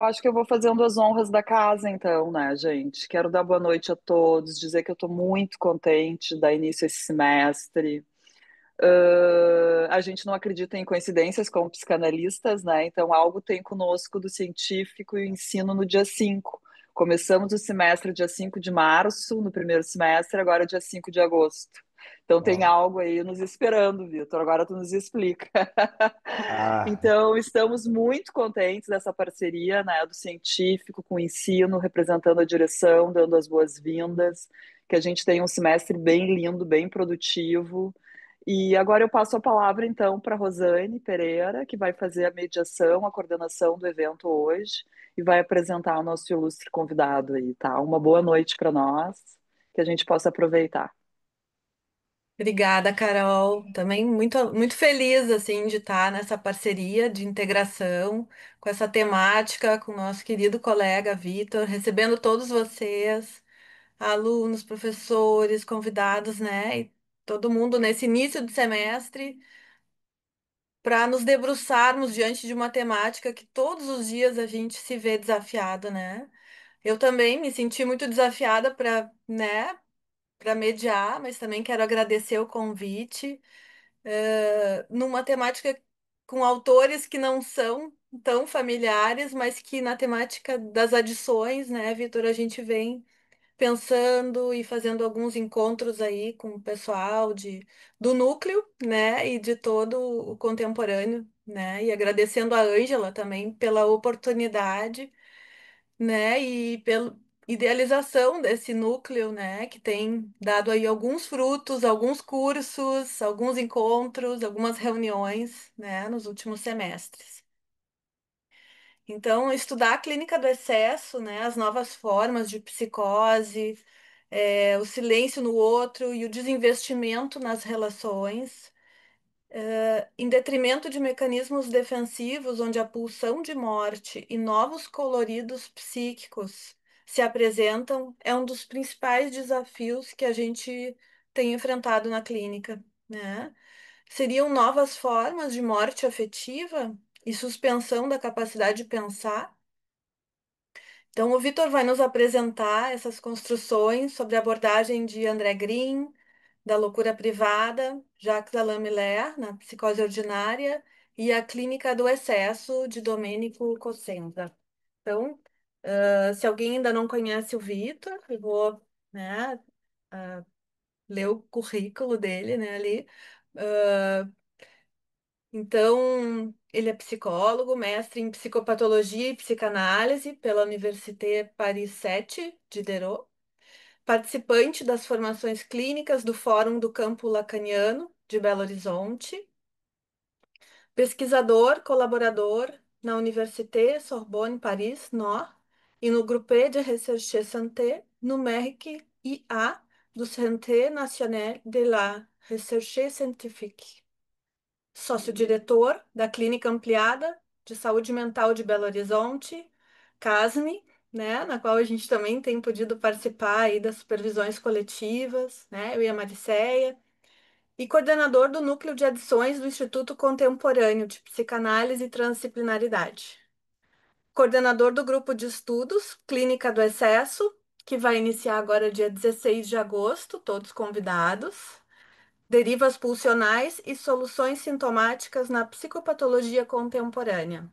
Acho que eu vou fazendo as honras da casa, então, né, gente? Quero dar boa noite a todos, dizer que eu estou muito contente de dar início a esse semestre. A gente não acredita em coincidências como psicanalistas, né? Então, algo tem conosco do científico e o ensino no dia 5. Começamos o semestre dia 5 de março, no primeiro semestre, agora dia 5 de agosto. Então, tem Ó. algo aí nos esperando, Vitor. Agora tu nos explica. Ah, Então, estamos muito contentes dessa parceria, né, do científico com o ensino, representando a direção, dando as boas-vindas, que a gente tenha um semestre bem lindo, bem produtivo. E agora eu passo a palavra, então, para Rosane Pereira, que vai fazer a mediação, a coordenação do evento hoje e vai apresentar o nosso ilustre convidado aí, tá? Uma boa noite para nós, que a gente possa aproveitar. Obrigada, Carol. Também muito feliz assim de estar nessa parceria de integração com essa temática, com o nosso querido colega Vitor, recebendo todos vocês, alunos, professores, convidados, né? E todo mundo nesse início de semestre para nos debruçarmos diante de uma temática que todos os dias a gente se vê desafiado, né? Eu também me senti muito desafiada para mediar, mas também quero agradecer o convite numa temática com autores que não são tão familiares, mas que na temática das adições, né, Vitor, a gente vem pensando e fazendo alguns encontros aí com o pessoal do núcleo, né, e de todo o contemporâneo, né, e agradecendo a Ângela também pela oportunidade, né? E pela idealização desse núcleo, né? Que tem dado aí alguns frutos, alguns cursos, alguns encontros, algumas reuniões, né? Nos últimos semestres. Então, estudar a clínica do excesso, né? As novas formas de psicose, o silêncio no outro e o desinvestimento nas relações em detrimento de mecanismos defensivos, onde a pulsão de morte e novos coloridos psíquicos se apresentam, é um dos principais desafios que a gente tem enfrentado na clínica, né? Seriam novas formas de morte afetiva e suspensão da capacidade de pensar. Então, o Vitor vai nos apresentar essas construções sobre a abordagem de André Green, da loucura privada, Jacques Alain Miller, na psicose ordinária, e a clínica do excesso, de Domênico Cossenza. Então, se alguém ainda não conhece o Vitor, eu vou, né, ler o currículo dele, né, ali. Ah, então, ele é psicólogo, mestre em psicopatologia e psicanálise pela Université Paris 7 Diderot, participante das formações clínicas do Fórum do Campo Lacaniano de Belo Horizonte, pesquisador, colaborador na Université Sorbonne Paris, no, e no Groupe de Recherche Santé, no MERC IA do Centre National de la Recherche Scientifique. Sócio-diretor da Clínica Ampliada de Saúde Mental de Belo Horizonte, CASME, né, na qual a gente também tem podido participar aí das supervisões coletivas, né, eu e a Maricéia, e coordenador do Núcleo de Adições do Instituto Contemporâneo de Psicanálise e Transdisciplinaridade. Coordenador do Grupo de Estudos Clínica do Excesso, que vai iniciar agora dia 16 de agosto, todos convidados. Derivas pulsionais e soluções sintomáticas na psicopatologia contemporânea.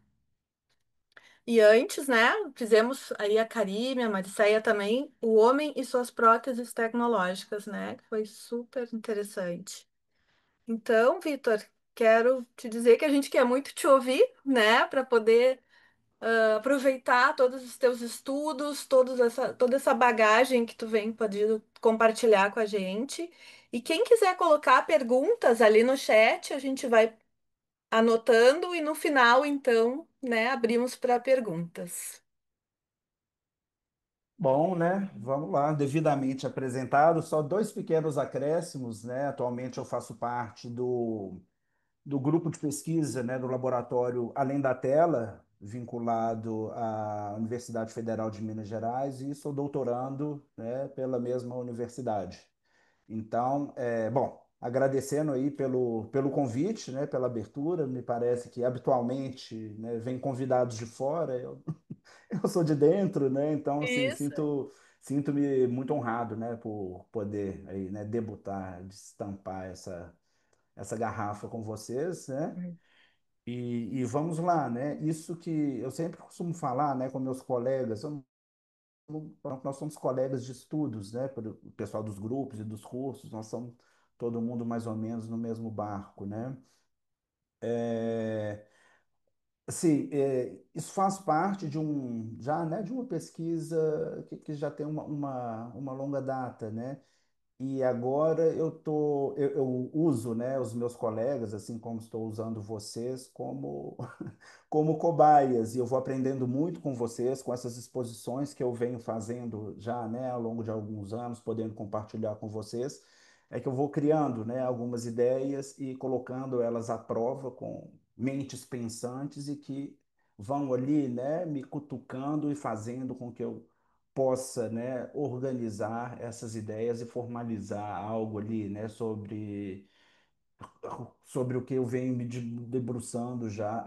E antes, né, fizemos aí a Karime, a Maricéia também, o homem e suas próteses tecnológicas, né, que foi super interessante. Então, Vitor, quero te dizer que a gente quer muito te ouvir, né, para poder aproveitar todos os teus estudos, toda essa bagagem que tu vem podido compartilhar com a gente. E quem quiser colocar perguntas ali no chat, a gente vai anotando e no final, então, né, abrimos para perguntas. bom, né? Vamos lá, devidamente apresentado. Só dois pequenos acréscimos, né? Atualmente eu faço parte do grupo de pesquisa, né, do laboratório Além da Tela, vinculado à Universidade Federal de Minas Gerais, e sou doutorando, né, pela mesma universidade. Então, bom, agradecendo aí pelo convite, né, pela abertura. Me parece que habitualmente, né, vem convidados de fora. eu sou de dentro, né? Então, assim, Isso. sinto-me muito honrado, né, por poder aí, né, debutar, destampar essa garrafa com vocês, né? Hum. E vamos lá, né? Isso que eu sempre costumo falar, né, com meus colegas, nós somos colegas de estudos, né? O pessoal dos grupos e dos cursos, nós somos todo mundo mais ou menos no mesmo barco, né? É, assim, isso faz parte de já, né, de uma pesquisa que já tem uma longa data, né? E agora eu uso, né, os meus colegas, assim como estou usando vocês, como cobaias, e eu vou aprendendo muito com vocês, com essas exposições que eu venho fazendo já, né, ao longo de alguns anos, podendo compartilhar com vocês, é que eu vou criando, né, algumas ideias e colocando elas à prova com mentes pensantes e que vão ali, né, me cutucando e fazendo com que eu possa, né, organizar essas ideias e formalizar algo ali, né, sobre o que eu venho me debruçando já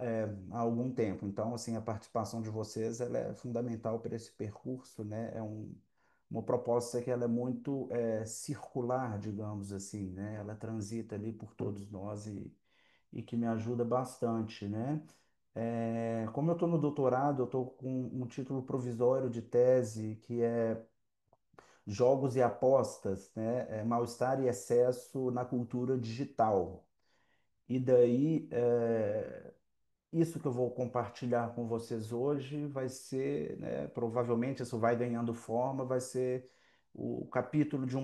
há algum tempo. Então, assim, a participação de vocês ela é fundamental para esse percurso, né? Uma proposta que ela é muito circular, digamos assim, né? Ela transita ali por todos nós e que me ajuda bastante, né? Como eu estou no doutorado, eu estou com um título provisório de tese que é Jogos e Apostas, né? Mal-estar e excesso na cultura digital. E daí, isso que eu vou compartilhar com vocês hoje vai ser, né, provavelmente isso vai ganhando forma, vai ser o capítulo de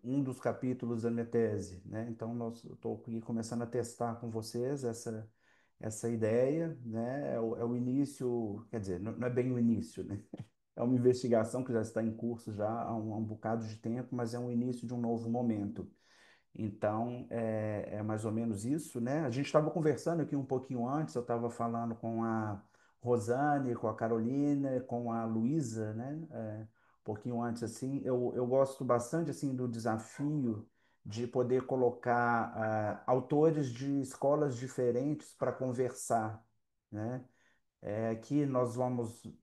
um dos capítulos da minha tese, né? Então, estou aqui começando a testar com vocês essa ideia, né? É o início, quer dizer, não é bem o início, né? É uma investigação que já está em curso já há um bocado de tempo, mas é um início de um novo momento. Então, é mais ou menos isso, né? A gente estava conversando aqui um pouquinho antes, eu estava falando com a Rosane, com a Carolina, com a Luísa, né? Um pouquinho antes, assim, eu gosto bastante, assim, do desafio de poder colocar autores de escolas diferentes para conversar, né? Aqui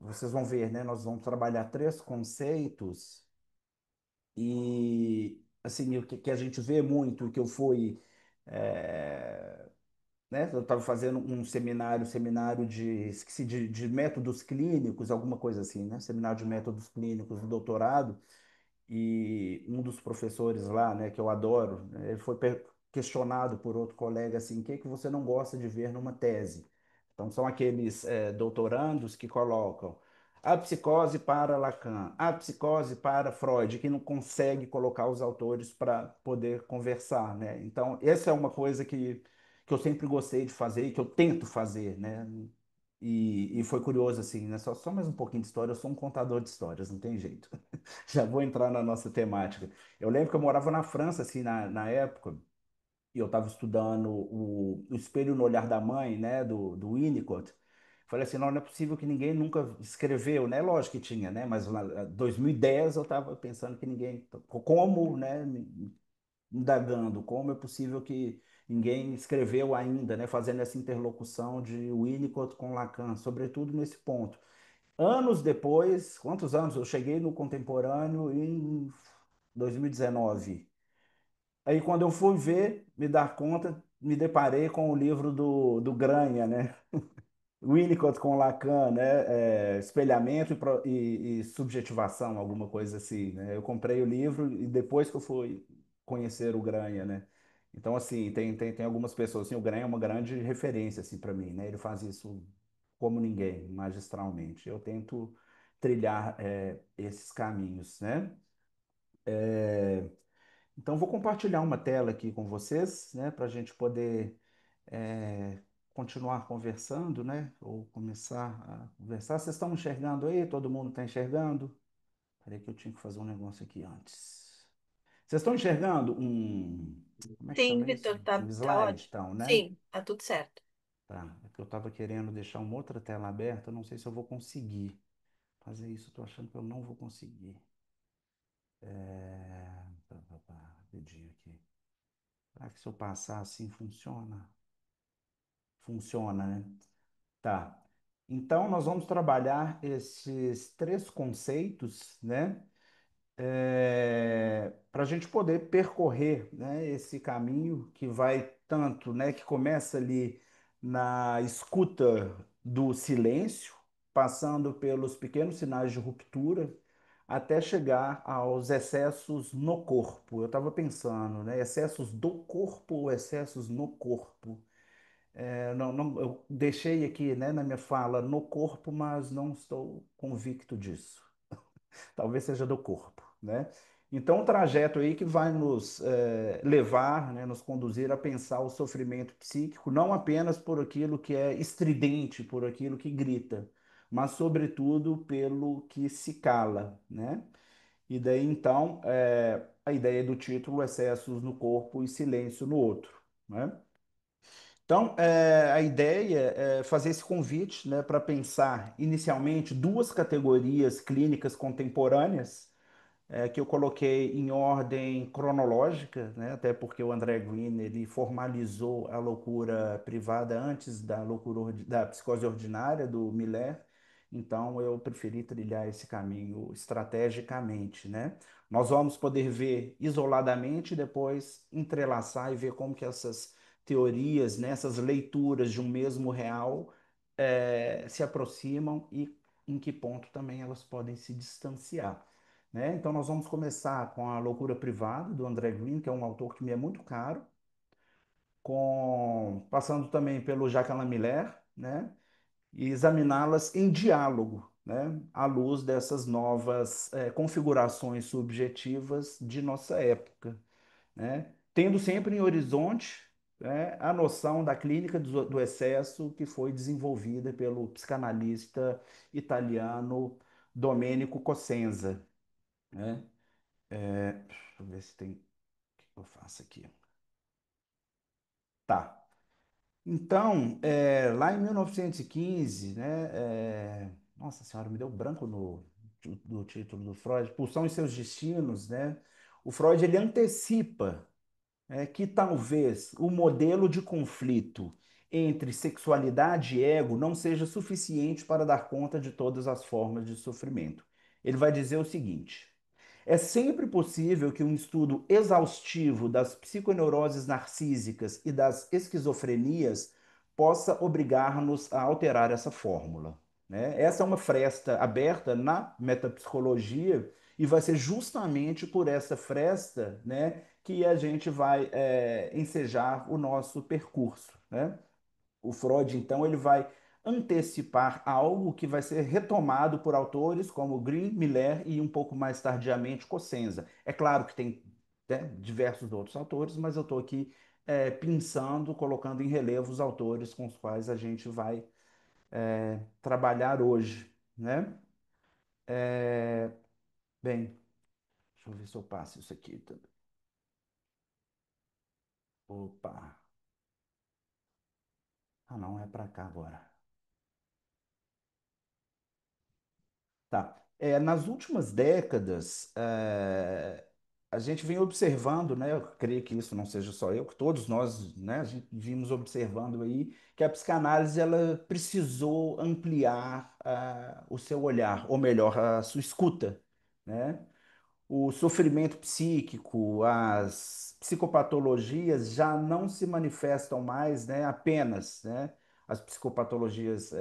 vocês vão ver, né? Nós vamos trabalhar três conceitos e assim, o que a gente vê muito, o que eu fui, é, né? Eu estava fazendo um seminário esqueci, de métodos clínicos, alguma coisa assim, né? Seminário de métodos clínicos do doutorado, e um dos professores lá, né, que eu adoro, né, ele foi questionado por outro colega assim, o que que você não gosta de ver numa tese? Então são aqueles doutorandos que colocam a psicose para Lacan, a psicose para Freud, que não consegue colocar os autores para poder conversar, né? Então essa é uma coisa que eu sempre gostei de fazer e que eu tento fazer, né? E foi curioso assim, né? Só mais um pouquinho de história. Eu sou um contador de histórias, não tem jeito. Já vou entrar na nossa temática. Eu lembro que eu morava na França, assim, na época, e eu estava estudando o Espelho no Olhar da Mãe, né, do Winnicott. Falei assim, não é possível que ninguém nunca escreveu, né? Lógico que tinha, né? Mas lá, em 2010 eu estava pensando que ninguém, como, né? Indagando, como é possível que ninguém escreveu ainda, né? Fazendo essa interlocução de Winnicott com Lacan, sobretudo nesse ponto. Anos depois, quantos anos? Eu cheguei no contemporâneo em 2019. Aí, quando eu fui ver, me dar conta, me deparei com o livro do Granha, né? Winnicott com Lacan, né? Espelhamento e subjetivação, alguma coisa assim, né? Eu comprei o livro e depois que eu fui conhecer o Granha, né? Então, assim, tem algumas pessoas, assim, o Granha é uma grande referência, assim, para mim, né? Ele faz isso como ninguém, magistralmente. Eu tento trilhar esses caminhos, né? Então, vou compartilhar uma tela aqui com vocês, né? Para a gente poder é, continuar conversando, né? Ou começar a conversar. Vocês estão enxergando aí? Todo mundo está enxergando? Peraí que eu tinha que fazer um negócio aqui antes. Vocês estão enxergando como é que Sim, chama isso? Vitor, tá, Um tá slide, ótimo. então, né? Sim, tá tudo certo. Tá. É que eu estava querendo deixar uma outra tela aberta, eu não sei se eu vou conseguir fazer isso. Estou achando que eu não vou conseguir. Rapidinho aqui. Será que se eu passar assim funciona? Funciona, né? Tá. Então, nós vamos trabalhar esses três conceitos, né? Para a gente poder percorrer, né, esse caminho que vai tanto, né, que começa ali na escuta do silêncio, passando pelos pequenos sinais de ruptura, até chegar aos excessos no corpo. Eu estava pensando, né, excessos do corpo ou excessos no corpo? Eu deixei aqui, né, na minha fala no corpo, mas não estou convicto disso. Talvez seja do corpo, né? Então, um trajeto aí que vai nos levar, né, nos conduzir a pensar o sofrimento psíquico, não apenas por aquilo que é estridente, por aquilo que grita, mas, sobretudo, pelo que se cala, né? E daí, então, a ideia do título, Excessos no Corpo e Silêncio no Outro, né? Então, a ideia é fazer esse convite, né, para pensar inicialmente duas categorias clínicas contemporâneas que eu coloquei em ordem cronológica, né? Até porque o André Green ele formalizou a loucura privada antes da da psicose ordinária do Miller. Então eu preferi trilhar esse caminho estrategicamente, né? Nós vamos poder ver isoladamente e depois entrelaçar e ver como que essas teorias, né, essas leituras de um mesmo real se aproximam e em que ponto também elas podem se distanciar, né? Então nós vamos começar com a Loucura Privada do André Green, que é um autor que me é muito caro, passando também pelo Jacques Alain Miller, né? E examiná-las em diálogo, né? À luz dessas novas configurações subjetivas de nossa época, né? Tendo sempre em horizonte, né, a noção da clínica do excesso que foi desenvolvida pelo psicanalista italiano Domenico Cosenza, né? Deixa eu ver se tem. O que eu faço aqui? Tá. Então, lá em 1915, né? Nossa Senhora, me deu branco no título do Freud, Pulsão e seus destinos, né? O Freud ele antecipa que talvez o modelo de conflito entre sexualidade e ego não seja suficiente para dar conta de todas as formas de sofrimento. Ele vai dizer o seguinte. É sempre possível que um estudo exaustivo das psiconeuroses narcísicas e das esquizofrenias possa obrigar-nos a alterar essa fórmula, né? Essa é uma fresta aberta na metapsicologia e vai ser justamente por essa fresta, né, que a gente vai ensejar o nosso percurso, né? O Freud, então, ele vai antecipar algo que vai ser retomado por autores como Green, Miller e um pouco mais tardiamente Cosenza. É claro que tem, né, diversos outros autores, mas eu estou aqui pensando, colocando em relevo os autores com os quais a gente vai trabalhar hoje, né? Bem, deixa eu ver se eu passo isso aqui também. Opa! Ah, não, é para cá agora. Tá. Nas últimas décadas, a gente vem observando, né? Eu creio que isso não seja só eu, que todos nós, né? A gente vimos observando aí que a psicanálise ela precisou ampliar o seu olhar, ou melhor, a sua escuta, né? O sofrimento psíquico, as psicopatologias já não se manifestam mais, né, apenas, né, as psicopatologias,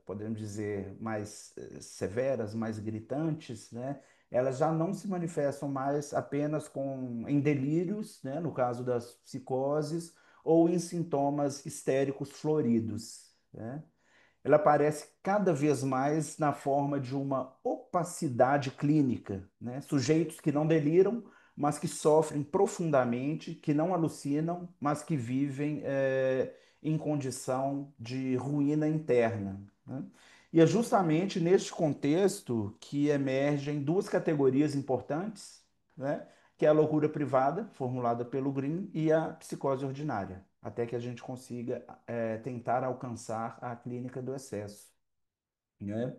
podemos dizer, mais severas, mais gritantes, né, elas já não se manifestam mais apenas em delírios, né, no caso das psicoses, ou em sintomas histéricos floridos, né? Ela aparece cada vez mais na forma de uma opacidade clínica, né? Sujeitos que não deliram, mas que sofrem profundamente, que não alucinam, mas que vivem em condição de ruína interna, né? E é justamente neste contexto que emergem duas categorias importantes, né? Que é a loucura privada, formulada pelo Green, e a psicose ordinária, até que a gente consiga tentar alcançar a clínica do excesso, né?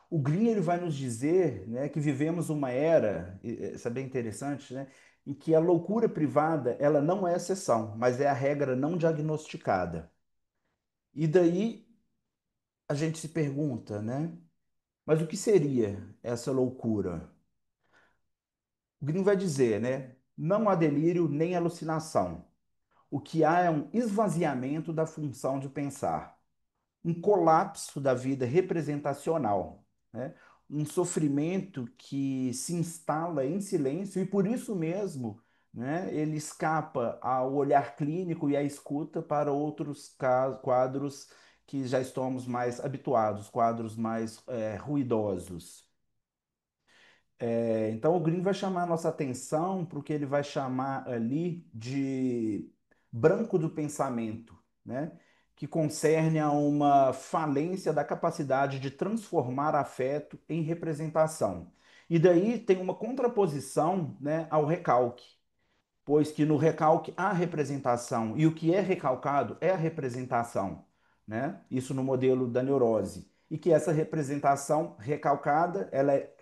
O Green ele vai nos dizer, né, que vivemos uma era, isso é bem interessante, né, em que a loucura privada ela não é exceção, mas é a regra não diagnosticada. E daí a gente se pergunta, né? Mas o que seria essa loucura? O Green vai dizer, né? Não há delírio nem alucinação. O que há é um esvaziamento da função de pensar, um colapso da vida representacional, né? Um sofrimento que se instala em silêncio e por isso mesmo, né, ele escapa ao olhar clínico e à escuta para outros quadros que já estamos mais habituados, quadros mais ruidosos. Então, o Green vai chamar a nossa atenção para o que ele vai chamar ali de branco do pensamento, né? Que concerne a uma falência da capacidade de transformar afeto em representação. E daí tem uma contraposição, né, ao recalque, pois que no recalque há representação, e o que é recalcado é a representação, né? Isso no modelo da neurose. E que essa representação recalcada,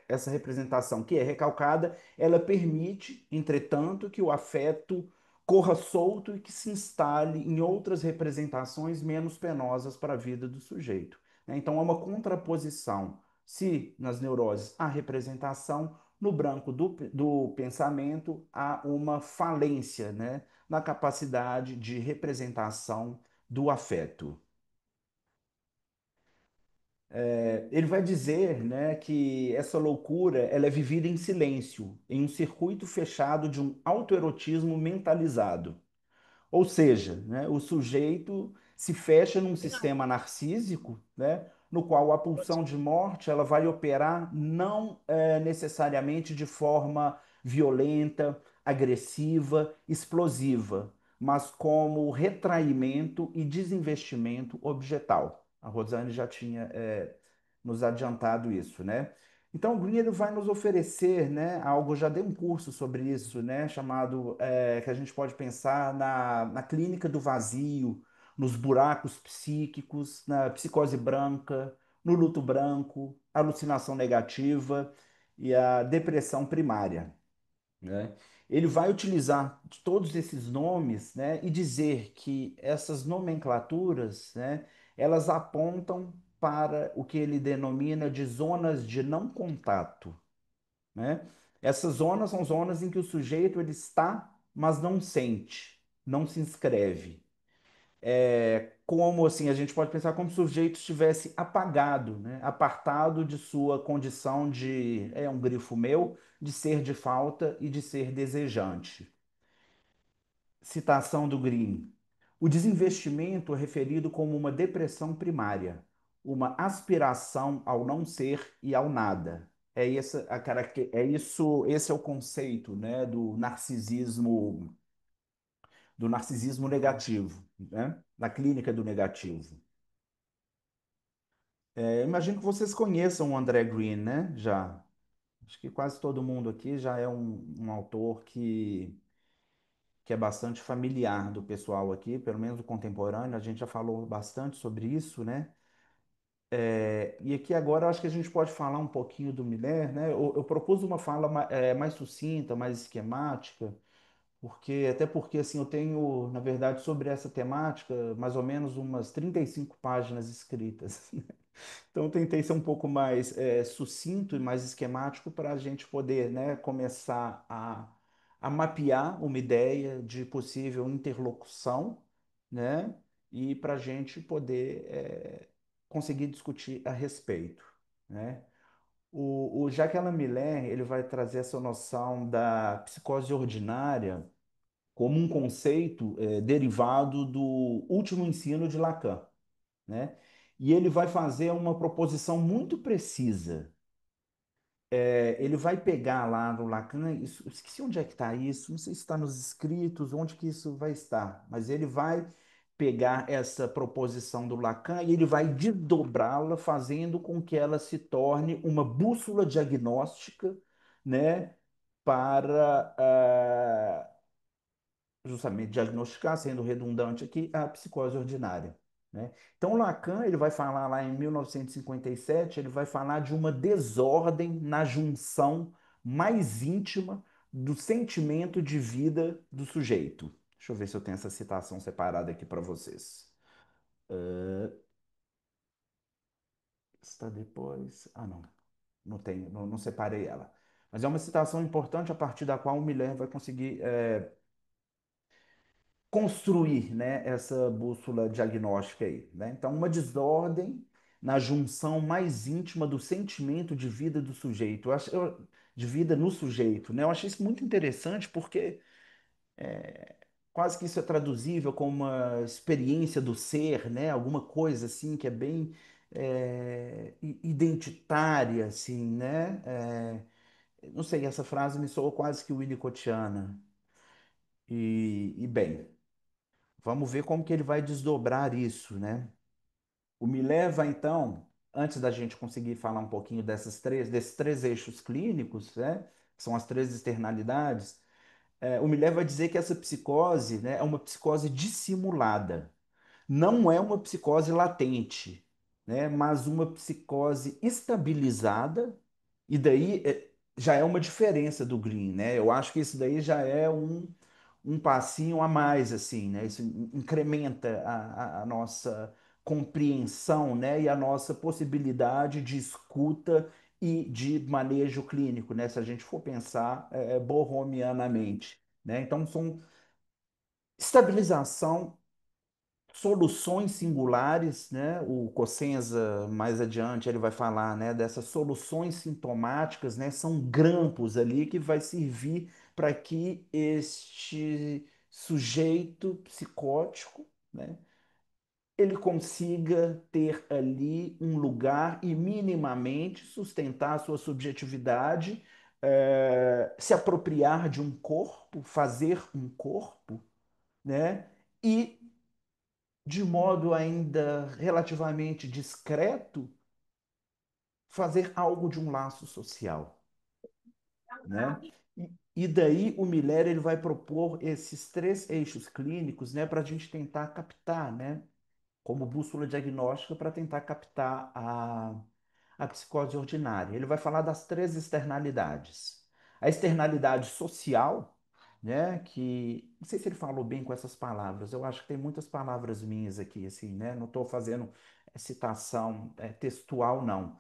essa representação que é recalcada, ela permite, entretanto, que o afeto corra solto e que se instale em outras representações menos penosas para a vida do sujeito, né? Então, há uma contraposição. Se nas neuroses há representação, no branco do pensamento há uma falência, né, na capacidade de representação do afeto. Ele vai dizer, né, que essa loucura ela é vivida em silêncio, em um circuito fechado de um autoerotismo mentalizado. Ou seja, né, o sujeito se fecha num sistema narcísico, né, no qual a pulsão de morte ela vai operar não necessariamente de forma violenta, agressiva, explosiva, mas como retraimento e desinvestimento objetal. A Rosane já tinha nos adiantado isso, né? Então, o Green ele vai nos oferecer, né, algo, já dei um curso sobre isso, né, chamado, que a gente pode pensar na clínica do vazio, nos buracos psíquicos, na psicose branca, no luto branco, alucinação negativa e a depressão primária, né? Ele vai utilizar todos esses nomes, né, e dizer que essas nomenclaturas, né, elas apontam para o que ele denomina de zonas de não contato, né? Essas zonas são zonas em que o sujeito ele está, mas não sente, não se inscreve. Como assim, a gente pode pensar como se o sujeito estivesse apagado, né? Apartado de sua condição de, é um grifo meu, de ser de falta e de ser desejante. Citação do Green. O desinvestimento é referido como uma depressão primária, uma aspiração ao não ser e ao nada. É isso, esse é o conceito, né, do narcisismo negativo, né? Da clínica do negativo. Imagino que vocês conheçam o André Green, né? Já. Acho que quase todo mundo aqui já é um autor que é bastante familiar do pessoal aqui, pelo menos o contemporâneo. A gente já falou bastante sobre isso, né? E aqui agora eu acho que a gente pode falar um pouquinho do Miller, né? Eu propus uma fala mais sucinta, mais esquemática, até porque assim eu tenho, na verdade, sobre essa temática, mais ou menos umas 35 páginas escritas. Então, eu tentei ser um pouco mais sucinto e mais esquemático para a gente poder, né, começar a mapear uma ideia de possível interlocução, né, e para a gente poder conseguir discutir a respeito, né. O Jacques Alain Miller, ele vai trazer essa noção da psicose ordinária como um conceito derivado do último ensino de Lacan, né? E ele vai fazer uma proposição muito precisa. Ele vai pegar lá no Lacan, esqueci onde é que está isso, não sei se está nos escritos, onde que isso vai estar, mas ele vai pegar essa proposição do Lacan e ele vai desdobrá-la, fazendo com que ela se torne uma bússola diagnóstica, né, para justamente diagnosticar, sendo redundante aqui, a psicose ordinária, né? Então, Lacan, ele vai falar lá em 1957, ele vai falar de uma desordem na junção mais íntima do sentimento de vida do sujeito. Deixa eu ver se eu tenho essa citação separada aqui para vocês. Está depois. Ah, não. Não tenho, não separei ela. Mas é uma citação importante a partir da qual o Miller vai conseguir construir, né, essa bússola diagnóstica aí, né? Então, uma desordem na junção mais íntima do sentimento de vida do sujeito. De vida no sujeito, né? Eu achei isso muito interessante porque quase que isso é traduzível como uma experiência do ser, né? Alguma coisa assim que é bem identitária, assim, né? Não sei, essa frase me soou quase que winnicottiana. E bem, vamos ver como que ele vai desdobrar isso, né? O me leva, então, antes da gente conseguir falar um pouquinho desses três eixos clínicos, né? Que são as três externalidades, o me leva a dizer que essa psicose, né, é uma psicose dissimulada. Não é uma psicose latente, né, mas uma psicose estabilizada, e daí já é uma diferença do Green, né? Eu acho que isso daí já é um passinho a mais, assim, né? Isso incrementa a nossa compreensão, né? E a nossa possibilidade de escuta e de manejo clínico, né? Se a gente for pensar borromianamente, né? Então, são estabilização, soluções singulares, né? O Cosenza, mais adiante, ele vai falar, né, dessas soluções sintomáticas, né? São grampos ali que vai servir para que este sujeito psicótico, né, ele consiga ter ali um lugar e minimamente sustentar a sua subjetividade, se apropriar de um corpo, fazer um corpo, né? E de modo ainda relativamente discreto, fazer algo de um laço social, né? E daí o Miller ele vai propor esses três eixos clínicos, né, para a gente tentar captar, né, como bússola diagnóstica para tentar captar a psicose ordinária. Ele vai falar das três externalidades. A externalidade social, né, que não sei se ele falou bem com essas palavras. Eu acho que tem muitas palavras minhas aqui, assim, né? Não estou fazendo citação textual, não.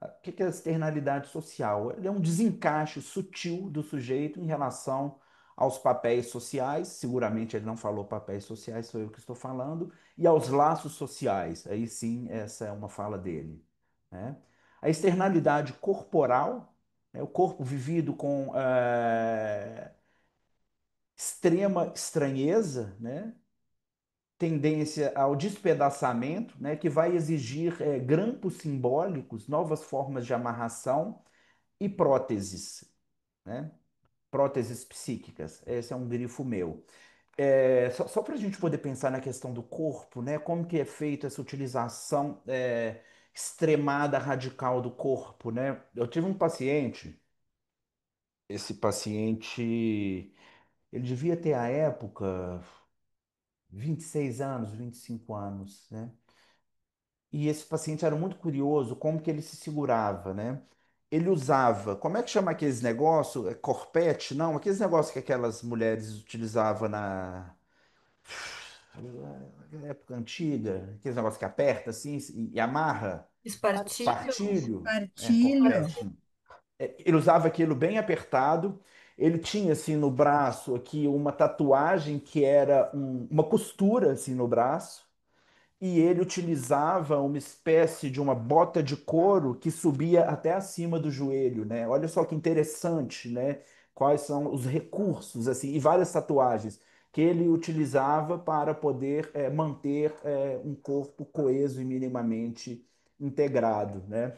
O que é a externalidade social? Ele é um desencaixe sutil do sujeito em relação aos papéis sociais, seguramente ele não falou papéis sociais, sou eu que estou falando, e aos laços sociais, aí sim, essa é uma fala dele, né? A externalidade corporal, né, o corpo vivido com extrema estranheza, né? Tendência ao despedaçamento, né, que vai exigir grampos simbólicos, novas formas de amarração e próteses, né? Próteses psíquicas. Esse é um grifo meu. Só para a gente poder pensar na questão do corpo, né? Como que é feita essa utilização extremada, radical do corpo, né? Eu tive um paciente, esse paciente, ele devia ter à época 26 anos, 25 anos, né? E esse paciente era muito curioso como que ele se segurava, né? Ele usava, como é que chama aqueles negócios? Corpete? Não, aqueles negócios que aquelas mulheres utilizavam na época antiga, aqueles negócios que aperta assim e amarra, Espartilho. espartilho, Partilho. corpete. Ele usava aquilo bem apertado. Ele tinha assim no braço aqui uma tatuagem que era uma costura assim no braço e ele utilizava uma espécie de uma bota de couro que subia até acima do joelho, né? Olha só que interessante, né? Quais são os recursos, assim, e várias tatuagens que ele utilizava para poder manter um corpo coeso e minimamente integrado, né?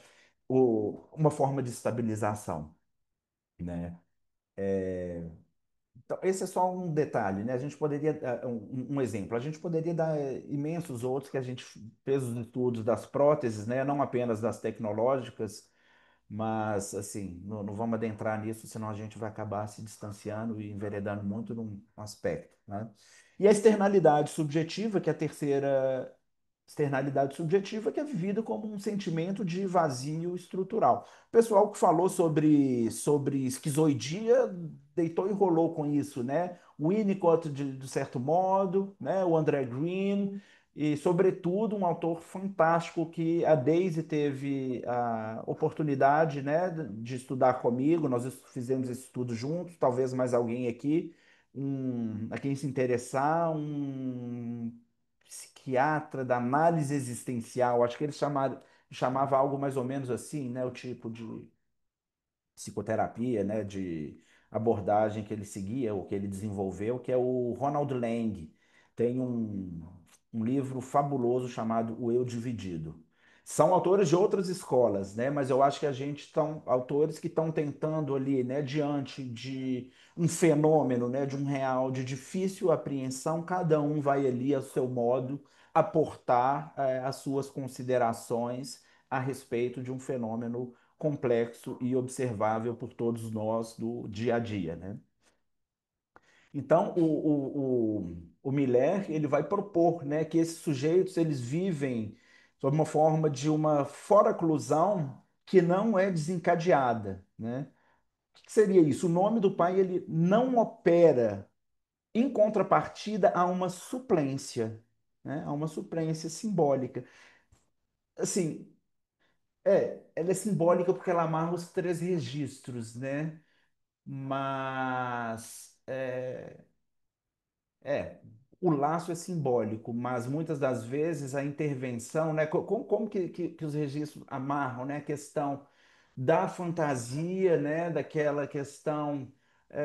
Uma forma de estabilização, né? Então, esse é só um detalhe, né? A gente poderia dar um exemplo. A gente poderia dar imensos outros que a gente fez os estudos das próteses, né? Não apenas das tecnológicas, mas assim, não vamos adentrar nisso, senão a gente vai acabar se distanciando e enveredando muito num aspecto, né? E a externalidade subjetiva, que é a terceira externalidade subjetiva, que é vivida como um sentimento de vazio estrutural. O pessoal que falou sobre esquizoidia deitou e rolou com isso, né? O Winnicott, de certo modo, né? O André Green, e, sobretudo, um autor fantástico que a Daisy teve a oportunidade, né, de estudar comigo. Nós fizemos esse estudo juntos, talvez mais alguém aqui, a quem se interessar, um psiquiatra da análise existencial. Acho que ele chamava algo mais ou menos assim, né, o tipo de psicoterapia, né, de abordagem que ele seguia, ou que ele desenvolveu, que é o Ronald Lang. Tem um livro fabuloso chamado O Eu Dividido. São autores de outras escolas, né? Mas eu acho que a gente estão autores que estão tentando ali, né, diante de um fenômeno, né, de um real de difícil apreensão, cada um vai ali ao seu modo aportar as suas considerações a respeito de um fenômeno complexo e observável por todos nós do dia a dia, né? Então, o Miller, ele vai propor, né, que esses sujeitos, eles vivem sob uma forma de uma foraclusão que não é desencadeada, né? O que seria isso? O nome do pai, ele não opera em contrapartida a uma suplência, né? A uma suplência simbólica. Assim, ela é simbólica porque ela amarra os três registros, né? Mas é, o laço é simbólico, mas muitas das vezes a intervenção, né? Como que os registros amarram, né? A questão da fantasia, né? Daquela questão,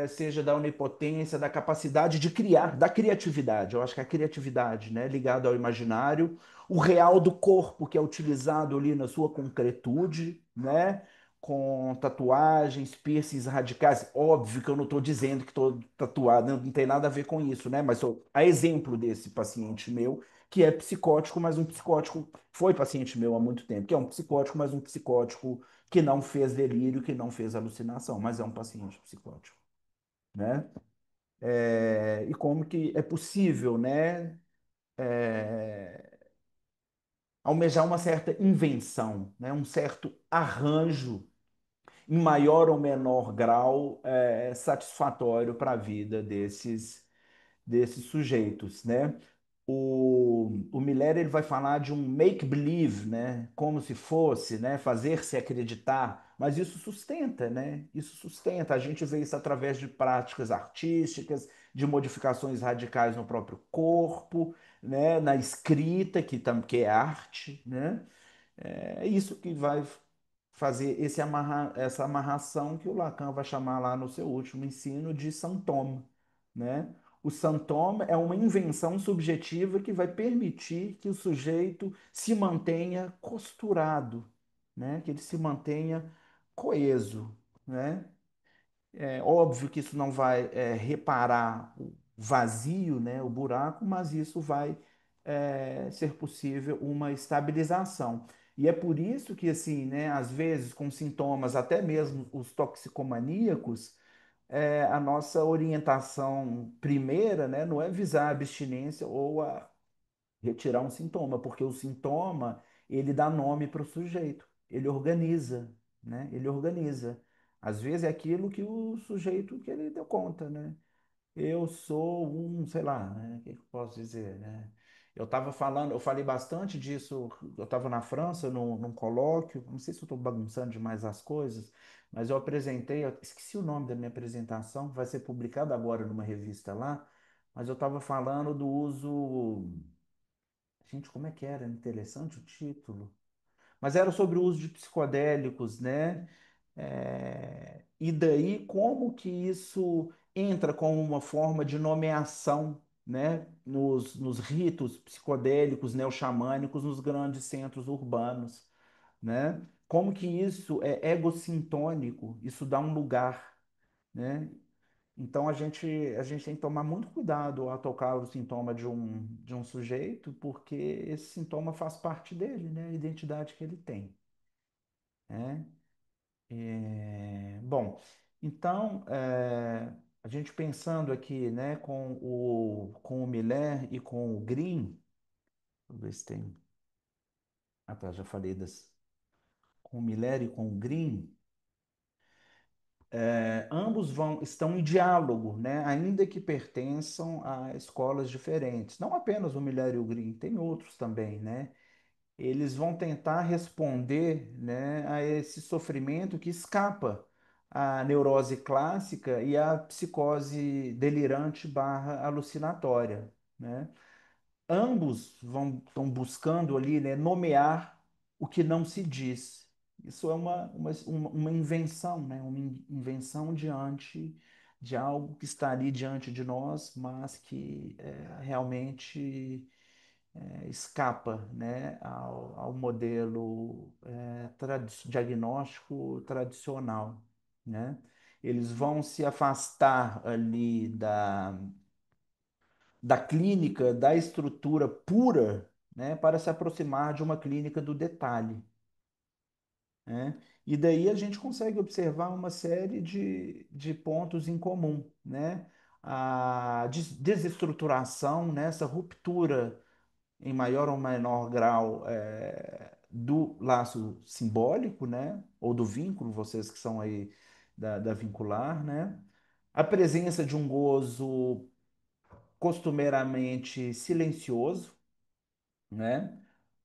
seja da onipotência, da capacidade de criar, da criatividade. Eu acho que a criatividade, né? Ligada ao imaginário, o real do corpo que é utilizado ali na sua concretude, né? Com tatuagens, piercings radicais. Óbvio que eu não estou dizendo que estou tatuado, não tem nada a ver com isso, né? Mas a exemplo desse paciente meu, que é psicótico, mas um psicótico, foi paciente meu há muito tempo, que é um psicótico, mas um psicótico que não fez delírio, que não fez alucinação, mas é um paciente psicótico, né? E como que é possível, né? É, almejar uma certa invenção, né? Um certo arranjo em maior ou menor grau, satisfatório para a vida desses sujeitos, né? O Miller ele vai falar de um make-believe, né? Como se fosse, né? Fazer-se acreditar, mas isso sustenta, né? Isso sustenta. A gente vê isso através de práticas artísticas, de modificações radicais no próprio corpo, né? Na escrita, que é arte, né? É isso que vai fazer essa amarração que o Lacan vai chamar lá no seu último ensino de sintoma, né? O sintoma é uma invenção subjetiva que vai permitir que o sujeito se mantenha costurado, né? Que ele se mantenha coeso, né? É óbvio que isso não vai reparar o vazio, né, o buraco, mas isso vai ser possível uma estabilização. E é por isso que, assim, né, às vezes, com sintomas, até mesmo os toxicomaníacos, a nossa orientação primeira, né, não é visar a abstinência ou a retirar um sintoma, porque o sintoma, ele dá nome para o sujeito, ele organiza, né? Ele organiza. Às vezes é aquilo que o sujeito que ele deu conta, né? Eu sou um, sei lá, né? O que que eu posso dizer, né? Eu estava falando, eu falei bastante disso, eu estava na França num colóquio, não sei se eu estou bagunçando demais as coisas, mas eu apresentei, eu esqueci o nome da minha apresentação, vai ser publicado agora numa revista lá, mas eu estava falando do uso. Gente, como é que era? Interessante o título. Mas era sobre o uso de psicodélicos, né? E daí, como que isso entra como uma forma de nomeação, né? Nos ritos psicodélicos, neoxamânicos, nos grandes centros urbanos, né? Como que isso é egossintônico, isso dá um lugar, né? Então a gente tem que tomar muito cuidado ao tocar o sintoma de um sujeito, porque esse sintoma faz parte dele, né? A identidade que ele tem, né? Bom, então a gente pensando aqui, né, com o Miller e com o Green, deixa eu ver se tem. Ah, tá, já falei das. Com o Miller e com o Green. Ambos estão em diálogo, né? Ainda que pertençam a escolas diferentes. Não apenas o Miller e o Green, tem outros também, né? Eles vão tentar responder, né, a esse sofrimento que escapa à neurose clássica e à psicose delirante barra alucinatória, né? Ambos estão buscando ali, né, nomear o que não se diz. Isso é uma invenção, né? Uma invenção diante de algo que está ali diante de nós, mas que realmente escapa, né, ao modelo diagnóstico tradicional, né? Eles vão se afastar ali da clínica, da estrutura pura, né, para se aproximar de uma clínica do detalhe, né? E daí a gente consegue observar uma série de pontos em comum, né? A desestruturação, né? Essa ruptura em maior ou menor grau do laço simbólico, né? Ou do vínculo, vocês que são aí da vincular, né? A presença de um gozo costumeiramente silencioso, né?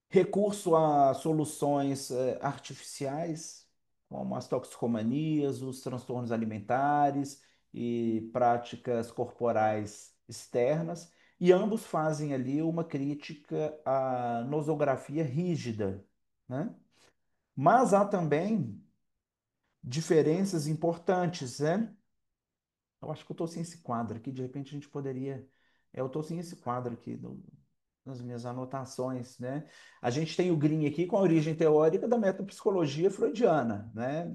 Recurso a soluções artificiais, como as toxicomanias, os transtornos alimentares e práticas corporais externas, e ambos fazem ali uma crítica à nosografia rígida, né? Mas há também diferenças importantes, né? Eu acho que eu estou sem esse quadro aqui, de repente a gente poderia. Eu estou sem esse quadro aqui nas minhas anotações, né? A gente tem o Green aqui com a origem teórica da metapsicologia freudiana, né?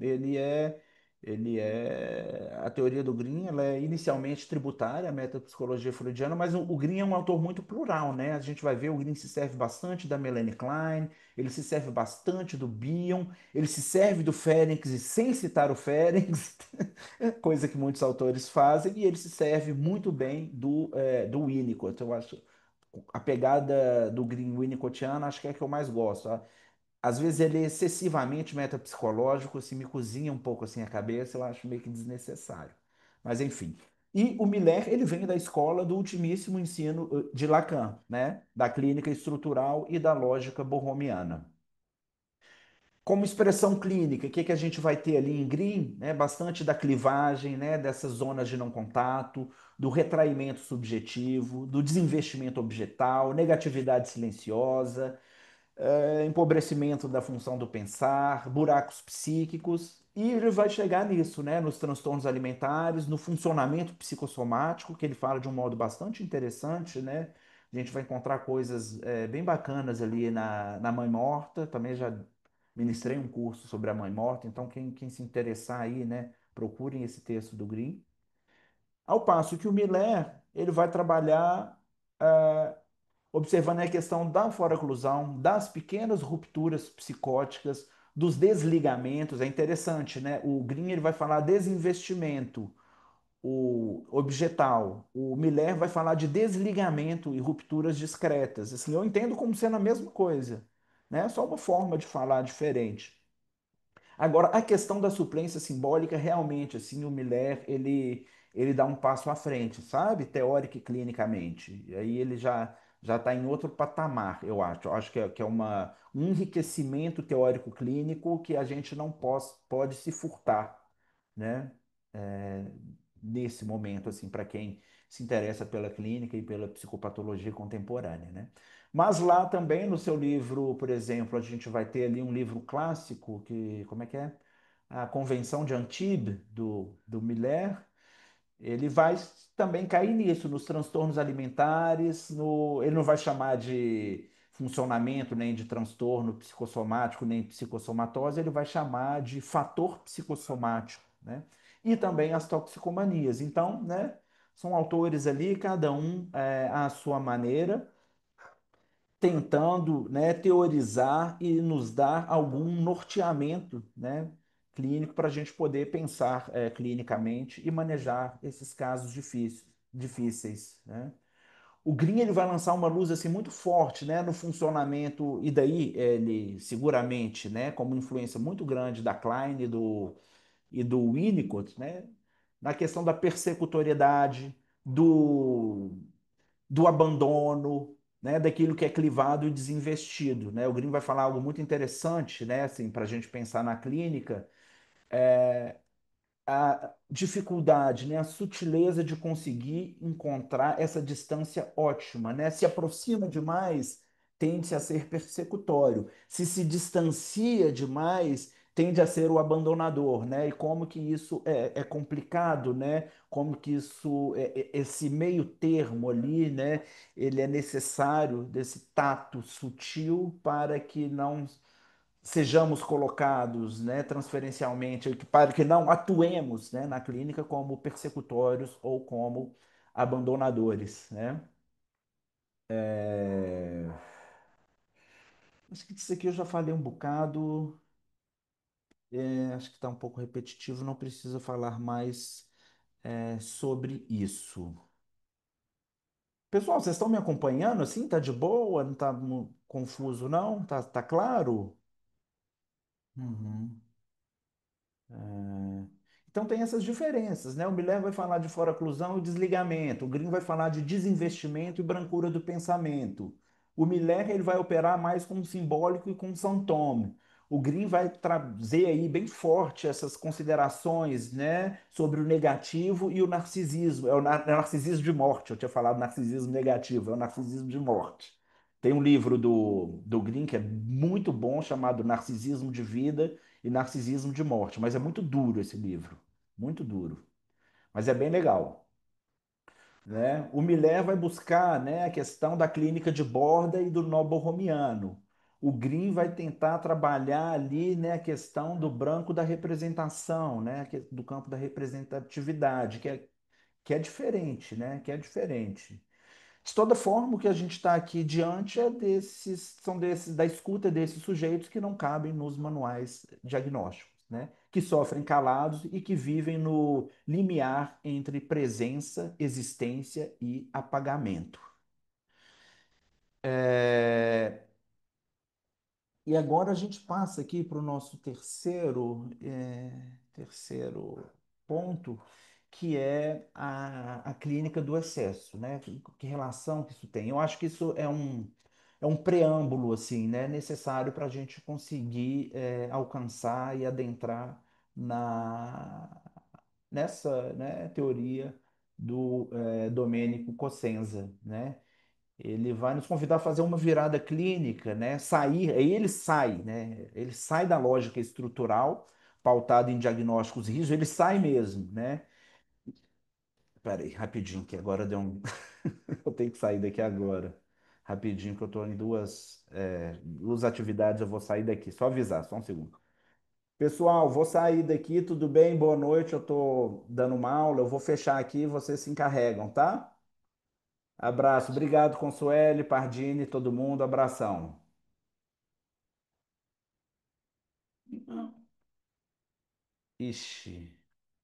A teoria do Green, ela é inicialmente tributária à metapsicologia freudiana, mas o Green é um autor muito plural, né? A gente vai ver o Green se serve bastante da Melanie Klein, ele se serve bastante do Bion, ele se serve do Ferencz e sem citar o Ferencz, coisa que muitos autores fazem, e ele se serve muito bem do Winnicott. Eu acho a pegada do Green Winnicottiano, acho que é a que eu mais gosto. Tá? Às vezes ele é excessivamente metapsicológico, se me cozinha um pouco assim a cabeça, eu acho meio que desnecessário. Mas enfim. E o Miller, ele vem da escola do ultimíssimo ensino de Lacan, né? Da clínica estrutural e da lógica borromiana. Como expressão clínica, o que, que a gente vai ter ali em Green? Né? Bastante da clivagem, né? Dessas zonas de não contato, do retraimento subjetivo, do desinvestimento objetal, negatividade silenciosa, empobrecimento da função do pensar, buracos psíquicos, e ele vai chegar nisso, né? Nos transtornos alimentares, no funcionamento psicossomático, que ele fala de um modo bastante interessante, né? A gente vai encontrar coisas bem bacanas ali na Mãe Morta, também já ministrei um curso sobre a Mãe Morta, então quem se interessar aí, né, procurem esse texto do Green. Ao passo que o Miller, ele vai trabalhar observando a questão da foraclusão, das pequenas rupturas psicóticas, dos desligamentos. É interessante, né? O Green ele vai falar desinvestimento, o objetal. O Miller vai falar de desligamento e rupturas discretas. Assim, eu entendo como sendo a mesma coisa, né? Só uma forma de falar diferente. Agora, a questão da suplência simbólica, realmente, assim, o Miller, ele dá um passo à frente, sabe? Teórica e clinicamente. E aí ele já está em outro patamar, eu acho. Eu acho que é um enriquecimento teórico-clínico que a gente não pode se furtar, né? É, nesse momento, assim, para quem se interessa pela clínica e pela psicopatologia contemporânea, né? Mas lá também no seu livro, por exemplo, a gente vai ter ali um livro clássico que, como é que é? A Convenção de Antibes, do Miller. Ele vai também cair nisso, nos transtornos alimentares, ele não vai chamar de funcionamento, nem de transtorno psicossomático, nem psicossomatose, ele vai chamar de fator psicossomático, né? E também as toxicomanias. Então, né, são autores ali, cada um à sua maneira, tentando, né, teorizar e nos dar algum norteamento, né, clínico para a gente poder pensar clinicamente e manejar esses casos difíceis, né? O Green ele vai lançar uma luz assim muito forte, né, no funcionamento e daí ele seguramente, né, como influência muito grande da Klein e do Winnicott, né, na questão da persecutoriedade, do abandono, né, daquilo que é clivado e desinvestido, né? O Green vai falar algo muito interessante, né, assim, para a gente pensar na clínica, a dificuldade, né, a sutileza de conseguir encontrar essa distância ótima, né? Se aproxima demais, tende a ser persecutório. Se distancia demais, tende a ser o abandonador, né? E como que isso é complicado, né? Como que isso, esse meio termo ali, né? Ele é necessário desse tato sutil para que não sejamos colocados, né, transferencialmente, para que não atuemos, né, na clínica como persecutórios ou como abandonadores, né? É... Acho que disso aqui eu já falei um bocado, acho que está um pouco repetitivo, não precisa falar mais sobre isso. Pessoal, vocês estão me acompanhando assim? Tá de boa? Não tá confuso, não? Tá claro? Uhum. É. Então tem essas diferenças, né? O Miller vai falar de foraclusão e desligamento, o Green vai falar de desinvestimento e brancura do pensamento. O Miller ele vai operar mais com o simbólico e com o São Tome. O Green vai trazer aí bem forte essas considerações, né, sobre o negativo e o narcisismo. É o narcisismo de morte. Eu tinha falado narcisismo negativo, é o narcisismo de morte. Tem um livro do Green que é muito bom, chamado Narcisismo de Vida e Narcisismo de Morte. Mas é muito duro esse livro, muito duro. Mas é bem legal, né? O Miller vai buscar, né, a questão da clínica de Borda e do noborromiano. O Green vai tentar trabalhar ali, né, a questão do branco da representação, né, do campo da representatividade, que é diferente, né, que é diferente. De toda forma, o que a gente está aqui diante são desses, da escuta desses sujeitos que não cabem nos manuais diagnósticos, né? Que sofrem calados e que vivem no limiar entre presença, existência e apagamento. É, E agora a gente passa aqui para o nosso terceiro ponto, que é a clínica do excesso, né? Que relação que isso tem? Eu acho que isso é um preâmbulo, assim, né? Necessário para a gente conseguir alcançar e adentrar nessa, né, teoria do Domênico Cossenza, né? Ele vai nos convidar a fazer uma virada clínica, né? Sair, aí ele sai, né? Ele sai da lógica estrutural, pautada em diagnósticos rígidos, ele sai mesmo, né? Peraí, rapidinho, que agora deu um. Eu tenho que sair daqui agora. Rapidinho, que eu estou em duas atividades, eu vou sair daqui. Só avisar, só um segundo. Pessoal, vou sair daqui, tudo bem? Boa noite, eu estou dando uma aula, eu vou fechar aqui, vocês se encarregam, tá? Abraço, obrigado, Consuele, Pardini, todo mundo, abração. Ixi,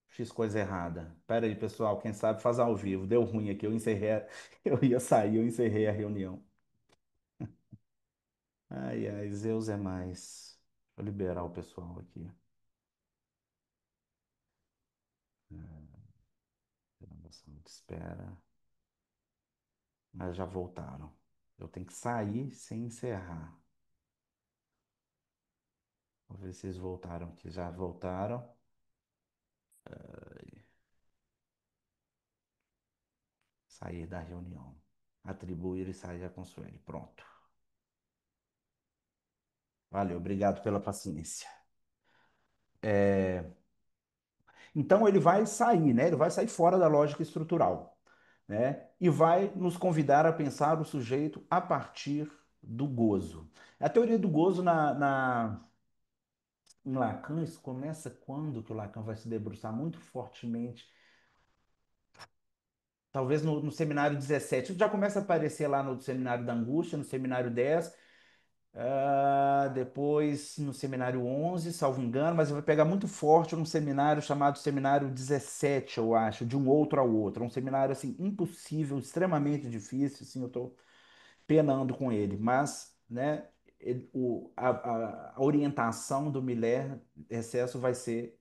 fiz coisa errada. Pera aí, pessoal, quem sabe faz ao vivo. Deu ruim aqui, eu encerrei, eu ia sair, eu encerrei a reunião. Ai, ai, Zeus é mais. Vou liberar o pessoal aqui. Programação de espera. Mas já voltaram. Eu tenho que sair sem encerrar. Vou ver se eles voltaram aqui. Já voltaram. Sair da reunião. Atribuir e sair a Consuelo. Pronto. Valeu, obrigado pela paciência. Então ele vai sair, né? Ele vai sair fora da lógica estrutural, né? E vai nos convidar a pensar o sujeito a partir do gozo. A teoria do gozo em Lacan, isso começa quando que o Lacan vai se debruçar muito fortemente, talvez no seminário 17. Isso já começa a aparecer lá no seminário da angústia, no seminário 10. Depois no seminário 11, salvo engano, mas vai pegar muito forte num seminário chamado seminário 17, eu acho, de um outro ao outro. É um seminário assim impossível, extremamente difícil, assim, eu estou penando com ele, mas, né, a orientação do Miller excesso vai ser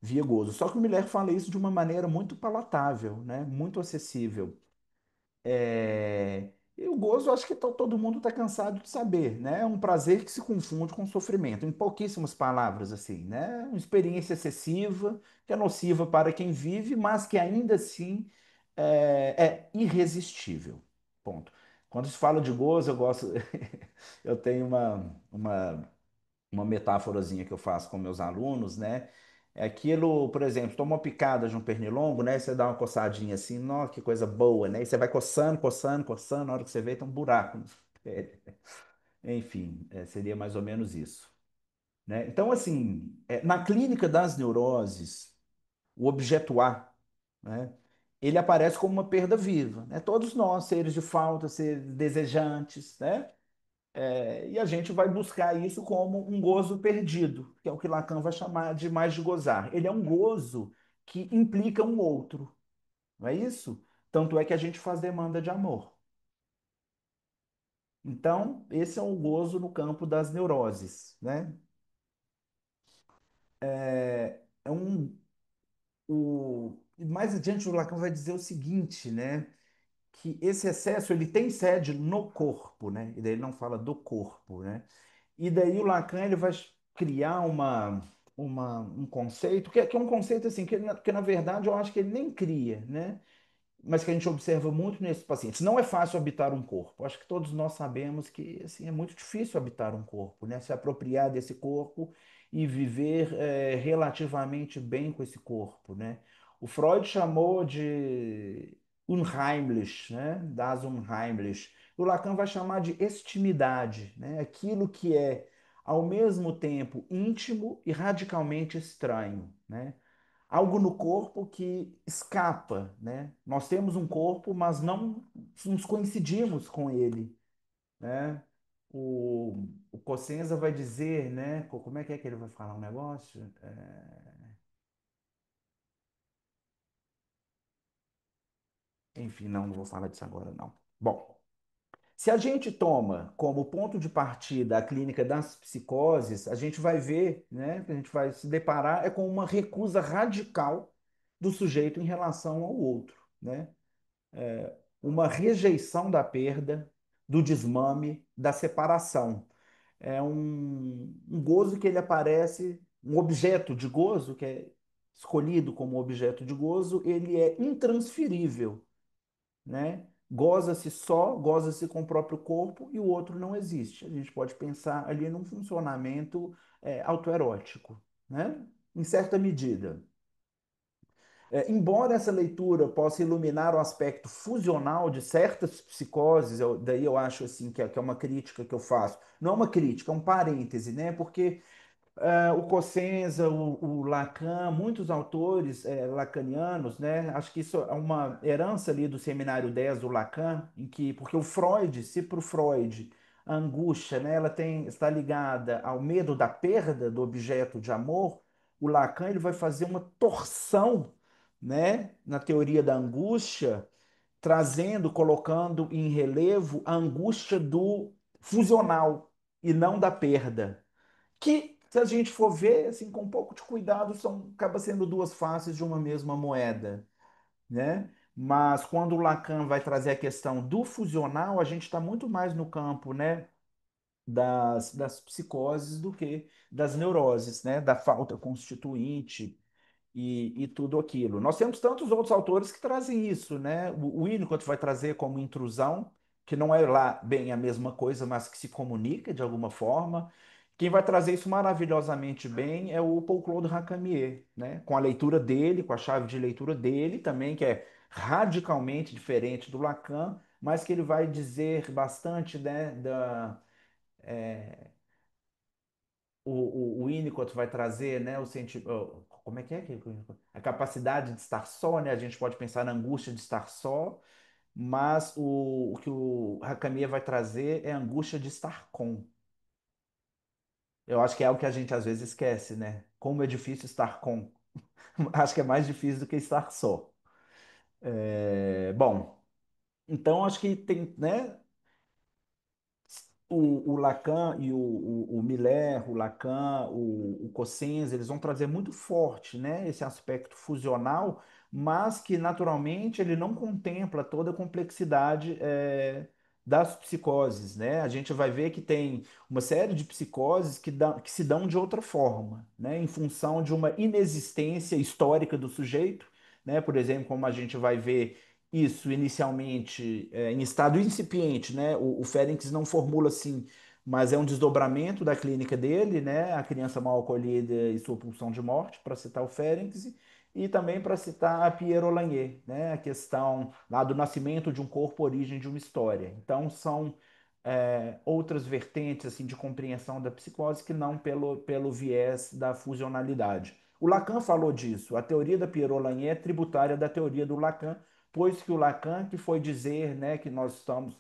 via gozo. Só que o Miller fala isso de uma maneira muito palatável, né? Muito acessível. E o gozo, acho que todo mundo está cansado de saber, né? É um prazer que se confunde com sofrimento, em pouquíssimas palavras, assim, né? Uma experiência excessiva, que é nociva para quem vive, mas que ainda assim é irresistível. Ponto. Quando se fala de gozo, eu gosto. Eu tenho uma metáforazinha que eu faço com meus alunos, né? É aquilo, por exemplo, toma uma picada de um pernilongo, né? Você dá uma coçadinha assim, nossa, que coisa boa, né? E você vai coçando, coçando, coçando, na hora que você vê, tem um buraco na pele. Enfim, seria mais ou menos isso, né? Então, assim, na clínica das neuroses, o objeto A, né? Ele aparece como uma perda viva, né? Todos nós, seres de falta, seres desejantes, né? E a gente vai buscar isso como um gozo perdido, que é o que Lacan vai chamar de mais de gozar. Ele é um gozo que implica um outro, não é isso? Tanto é que a gente faz demanda de amor. Então, esse é o gozo no campo das neuroses, né? É um, mais adiante o Lacan vai dizer o seguinte, né? Que esse excesso ele tem sede no corpo, né? E daí ele não fala do corpo, né? E daí o Lacan ele vai criar um conceito, que é um conceito assim, que na verdade eu acho que ele nem cria, né? Mas que a gente observa muito nesses pacientes. Não é fácil habitar um corpo. Acho que todos nós sabemos que assim, é muito difícil habitar um corpo, né? Se apropriar desse corpo e viver relativamente bem com esse corpo, né? O Freud chamou de unheimlich, né? Das unheimlich. O Lacan vai chamar de extimidade, né? Aquilo que é ao mesmo tempo íntimo e radicalmente estranho, né? Algo no corpo que escapa, né? Nós temos um corpo, mas não nos coincidimos com ele, né? O Cossenza vai dizer, né? Como é que ele vai falar um negócio? Enfim, não vou falar disso agora, não. Bom, se a gente toma como ponto de partida a clínica das psicoses, a gente vai ver, né? A gente vai se deparar com uma recusa radical do sujeito em relação ao outro, né? Uma rejeição da perda, do desmame, da separação. É um gozo que ele aparece, um objeto de gozo, que é escolhido como objeto de gozo, ele é intransferível, né? Goza-se só, goza-se com o próprio corpo e o outro não existe. A gente pode pensar ali num funcionamento autoerótico, né? Em certa medida. Embora essa leitura possa iluminar o aspecto fusional de certas psicoses, daí eu acho assim que é uma crítica que eu faço. Não é uma crítica, é um parêntese, né? Porque o Cossenza, o Lacan, muitos autores lacanianos, né? Acho que isso é uma herança ali do Seminário 10 do Lacan, porque o Freud, se para o Freud a angústia, né, está ligada ao medo da perda do objeto de amor, o Lacan ele vai fazer uma torção, né, na teoria da angústia, trazendo, colocando em relevo a angústia do fusional e não da perda que, se a gente for ver, assim, com um pouco de cuidado, acaba sendo duas faces de uma mesma moeda, né? Mas quando o Lacan vai trazer a questão do fusional, a gente está muito mais no campo, né, das psicoses do que das neuroses, né? Da falta constituinte, e tudo aquilo. Nós temos tantos outros autores que trazem isso, né? O Winnicott vai trazer como intrusão, que não é lá bem a mesma coisa, mas que se comunica de alguma forma. Quem vai trazer isso maravilhosamente bem é o Paul-Claude Racamier, né? Com a leitura dele, com a chave de leitura dele também, que é radicalmente diferente do Lacan, mas que ele vai dizer bastante, né, o Winnicott vai trazer, né, como é que a capacidade de estar só, né? A gente pode pensar na angústia de estar só, mas o que o Racamia vai trazer é a angústia de estar com. Eu acho que é algo que a gente às vezes esquece, né? Como é difícil estar com. Acho que é mais difícil do que estar só. Bom, então acho que tem, né? o Lacan e o Miller, o Lacan, o Cosenza, eles vão trazer muito forte, né, esse aspecto fusional, mas que naturalmente ele não contempla toda a complexidade das psicoses, né? A gente vai ver que tem uma série de psicoses que se dão de outra forma, né, em função de uma inexistência histórica do sujeito, né? Por exemplo, como a gente vai ver isso inicialmente em estado incipiente, né? O Félix não formula assim, mas é um desdobramento da clínica dele, né? A criança mal acolhida e sua pulsão de morte, para citar o Félix, e também para citar a Pierre Lanier, né? A questão lá do nascimento de um corpo, origem de uma história. Então são outras vertentes assim de compreensão da psicose que não pelo viés da fusionalidade. O Lacan falou disso. A teoria da Pierre Lanier é tributária da teoria do Lacan, pois que o Lacan que foi dizer, né, que nós estamos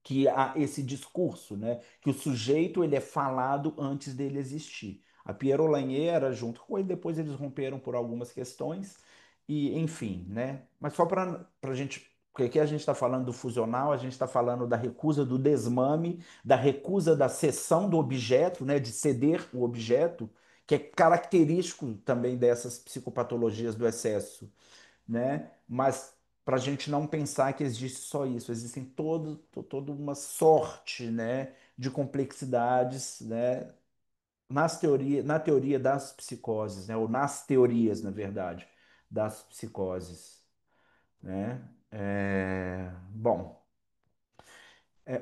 que há esse discurso, né, que o sujeito ele é falado antes dele existir. A Pierre Lanier era junto com ele, depois eles romperam por algumas questões e enfim, né? Mas só para a gente, porque aqui a gente está falando do fusional, a gente está falando da recusa do desmame, da recusa da cessão do objeto, né, de ceder o objeto, que é característico também dessas psicopatologias do excesso, né? Mas para a gente não pensar que existe só isso, existem toda uma sorte, né, de complexidades, né, na teoria das psicoses, né, ou nas teorias, na verdade, das psicoses, né? Bom,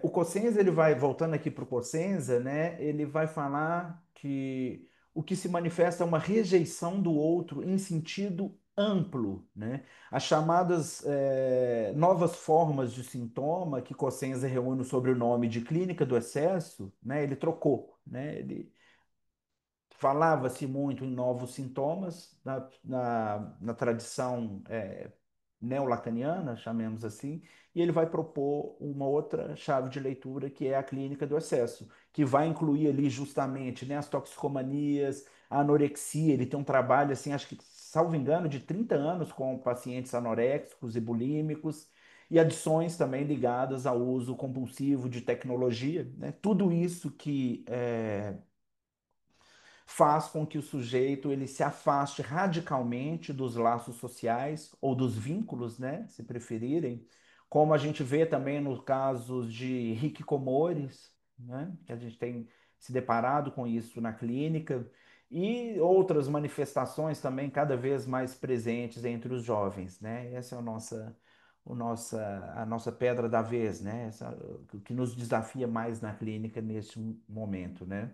o Cosenza, ele vai, voltando aqui para o Cosenza, né, ele vai falar que o que se manifesta é uma rejeição do outro em sentido amplo, né? As chamadas novas formas de sintoma que Cosenza reúne sob o nome de clínica do excesso, né, ele trocou, né? Ele falava-se muito em novos sintomas na tradição neolacaniana, chamemos assim, e ele vai propor uma outra chave de leitura que é a clínica do excesso, que vai incluir ali justamente, né, as toxicomanias, a anorexia. Ele tem um trabalho, assim, acho que, salvo engano, de 30 anos com pacientes anoréxicos e bulímicos, e adições também ligadas ao uso compulsivo de tecnologia, né? Tudo isso que faz com que o sujeito ele se afaste radicalmente dos laços sociais ou dos vínculos, né, se preferirem, como a gente vê também nos casos de hikikomores, né, que a gente tem se deparado com isso na clínica, e outras manifestações também cada vez mais presentes entre os jovens, né? Essa é a nossa pedra da vez, né? O que nos desafia mais na clínica neste momento, né?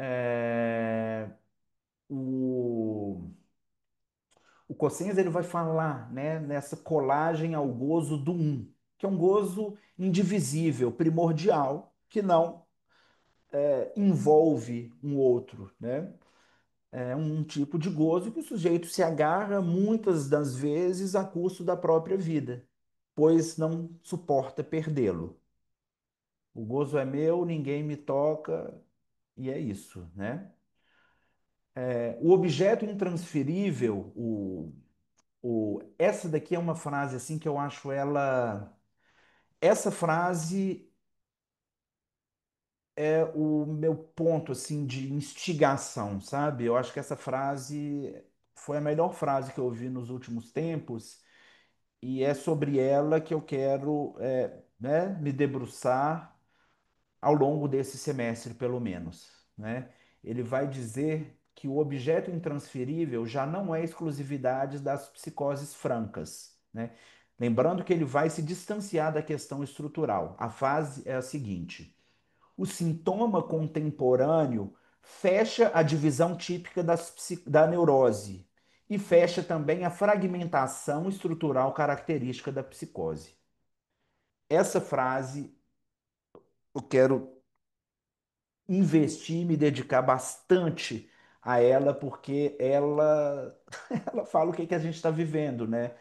É, o, o Cosenza ele vai falar, né, nessa colagem ao gozo do um, que é um gozo indivisível, primordial, que não envolve um outro, né? É um tipo de gozo que o sujeito se agarra muitas das vezes a custo da própria vida, pois não suporta perdê-lo. O gozo é meu, ninguém me toca, e é isso, né? O objeto intransferível, essa daqui é uma frase assim que eu acho ela. Essa frase é o meu ponto assim de instigação, sabe? Eu acho que essa frase foi a melhor frase que eu ouvi nos últimos tempos e é sobre ela que eu quero, né, me debruçar ao longo desse semestre, pelo menos, né? Ele vai dizer que o objeto intransferível já não é exclusividade das psicoses francas, né? Lembrando que ele vai se distanciar da questão estrutural. A fase é a seguinte: o sintoma contemporâneo fecha a divisão típica da neurose e fecha também a fragmentação estrutural característica da psicose. Essa frase eu quero investir, me dedicar bastante a ela, porque ela, ela fala o que, que a gente está vivendo, né?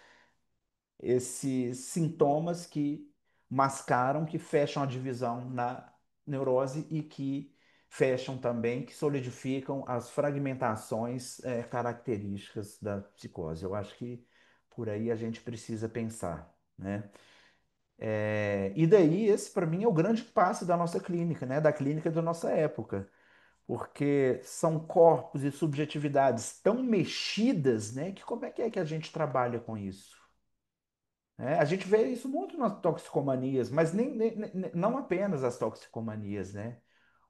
Esses sintomas que mascaram, que fecham a divisão na neurose e que fecham também, que solidificam as fragmentações características da psicose. Eu acho que por aí a gente precisa pensar, né? E daí, esse para mim é o grande passo da nossa clínica, né? Da clínica da nossa época, porque são corpos e subjetividades tão mexidas, né? Que como é que a gente trabalha com isso? A gente vê isso muito nas toxicomanias, mas não apenas as toxicomanias, né?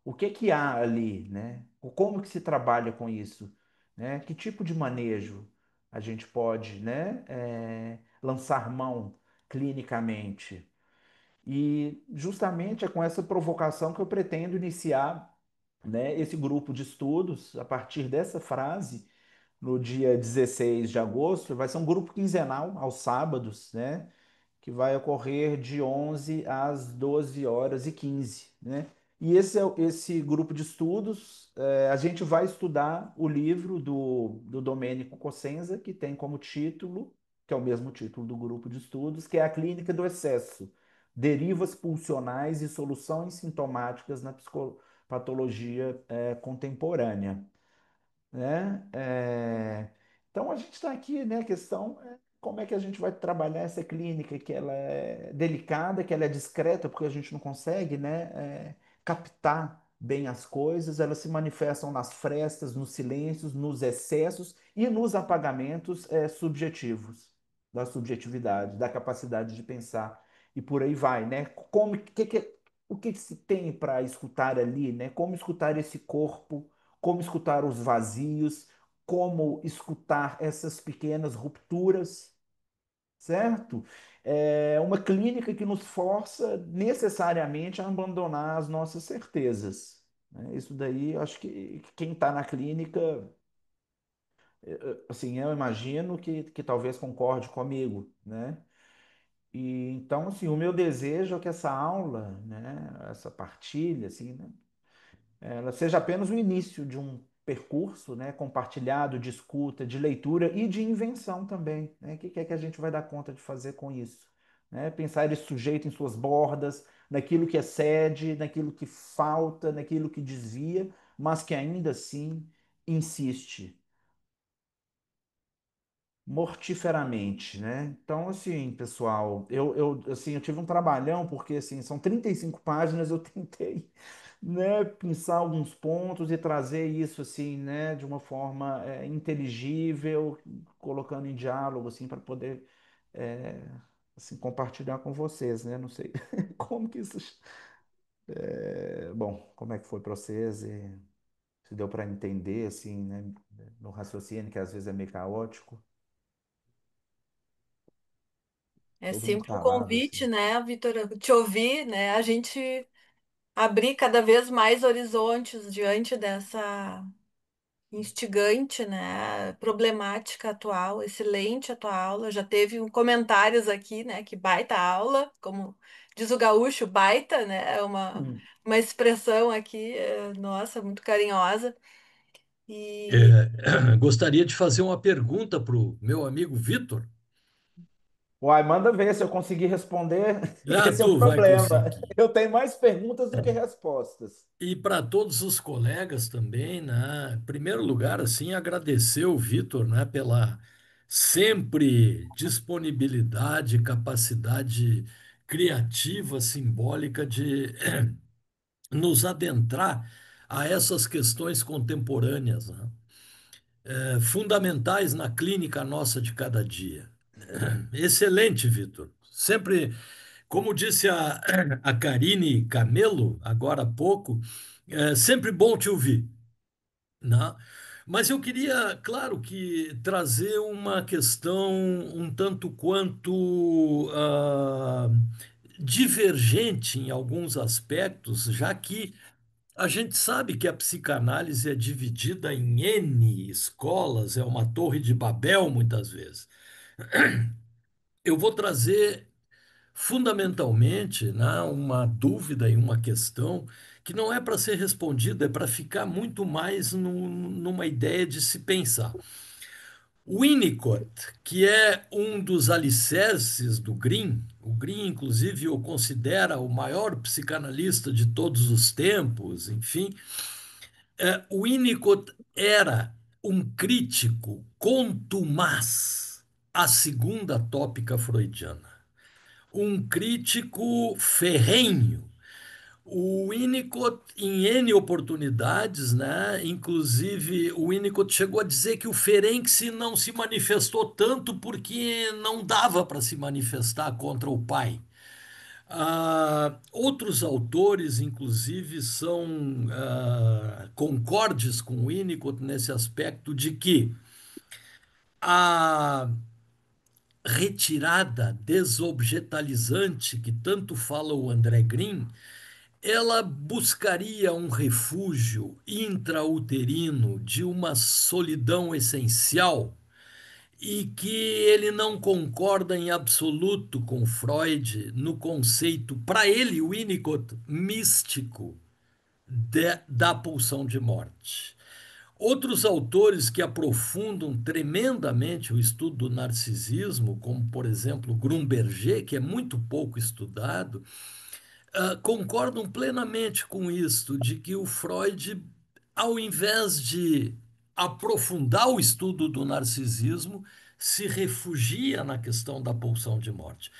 O que que há ali, né? Como que se trabalha com isso, né? Que tipo de manejo a gente pode, né, lançar mão clinicamente? E justamente é com essa provocação que eu pretendo iniciar, né, esse grupo de estudos a partir dessa frase no dia 16 de agosto. Vai ser um grupo quinzenal aos sábados, né? Que vai ocorrer de 11 às 12 horas e 15, né? E esse grupo de estudos, a gente vai estudar o livro do Domênico Cossenza, que tem como título, que é o mesmo título do grupo de estudos, que é A Clínica do Excesso, Derivas Pulsionais e Soluções Sintomáticas na Psicopatologia Contemporânea, né? Então a gente está aqui, né? A questão é como é que a gente vai trabalhar essa clínica, que ela é delicada, que ela é discreta, porque a gente não consegue, né, captar bem as coisas, elas se manifestam nas frestas, nos silêncios, nos excessos e nos apagamentos subjetivos, da subjetividade, da capacidade de pensar e por aí vai, né? O que se tem para escutar ali, né? Como escutar esse corpo, como escutar os vazios, como escutar essas pequenas rupturas, certo? É uma clínica que nos força necessariamente a abandonar as nossas certezas, né? Isso daí, eu acho que quem está na clínica, assim, eu imagino que talvez concorde comigo, né? E então, assim, o meu desejo é que essa aula, né, essa partilha, assim, né, ela seja apenas o início de um percurso, né, compartilhado de escuta, de leitura e de invenção também, né? O que é que a gente vai dar conta de fazer com isso? Né? Pensar esse sujeito em suas bordas, naquilo que excede, naquilo que falta, naquilo que desvia, mas que ainda assim insiste mortiferamente, né? Então, assim, pessoal, assim, eu tive um trabalhão, porque, assim, são 35 páginas, eu tentei, né, pensar alguns pontos e trazer isso, assim, né, de uma forma inteligível, colocando em diálogo, assim, para poder, é, assim, compartilhar com vocês, né? Não sei como que isso... bom, como é que foi para vocês e se deu para entender, assim, né, no raciocínio, que às vezes é meio caótico, É todo mundo sempre um calado, assim. convite, né, Vitor, te ouvir, né, a gente abrir cada vez mais horizontes diante dessa instigante, né, problemática atual, excelente a tua aula. Já teve comentários aqui, né, que baita aula, como diz o gaúcho, baita, né, é uma expressão aqui, nossa, muito carinhosa. E Gostaria de fazer uma pergunta para o meu amigo Vitor. Uai, manda ver se eu conseguir responder. Ah, Esse é o tu vai problema. conseguir. Eu tenho mais perguntas do que respostas. E para todos os colegas também, né? Em primeiro lugar, assim, agradecer o Vitor, né, pela sempre disponibilidade, capacidade criativa, simbólica de nos adentrar a essas questões contemporâneas, né? Fundamentais na clínica nossa de cada dia. Excelente, Vitor. Sempre, como disse a Karine Camelo agora há pouco, é sempre bom te ouvir, né? Mas eu queria, claro, que trazer uma questão um tanto quanto divergente em alguns aspectos, já que a gente sabe que a psicanálise é dividida em N escolas, é uma torre de Babel muitas vezes. Eu vou trazer fundamentalmente, né, uma dúvida e uma questão que não é para ser respondida, é para ficar muito mais numa ideia de se pensar. Winnicott, que é um dos alicerces do Green, o Green, inclusive, o considera o maior psicanalista de todos os tempos, enfim, o Winnicott era um crítico contumaz à segunda tópica freudiana. um crítico ferrenho. O Winnicott, em N oportunidades, né? Inclusive, o Winnicott chegou a dizer que o Ferenczi não se manifestou tanto porque não dava para se manifestar contra o pai. Outros autores, inclusive, são concordes com Winnicott nesse aspecto de que a retirada desobjetalizante que tanto fala o André Green, ela buscaria um refúgio intrauterino de uma solidão essencial e que ele não concorda em absoluto com Freud no conceito, para ele, Winnicott, místico da pulsão de morte. Outros autores que aprofundam tremendamente o estudo do narcisismo, como, por exemplo, Grunberger, que é muito pouco estudado, concordam plenamente com isto, de que o Freud, ao invés de aprofundar o estudo do narcisismo, se refugia na questão da pulsão de morte.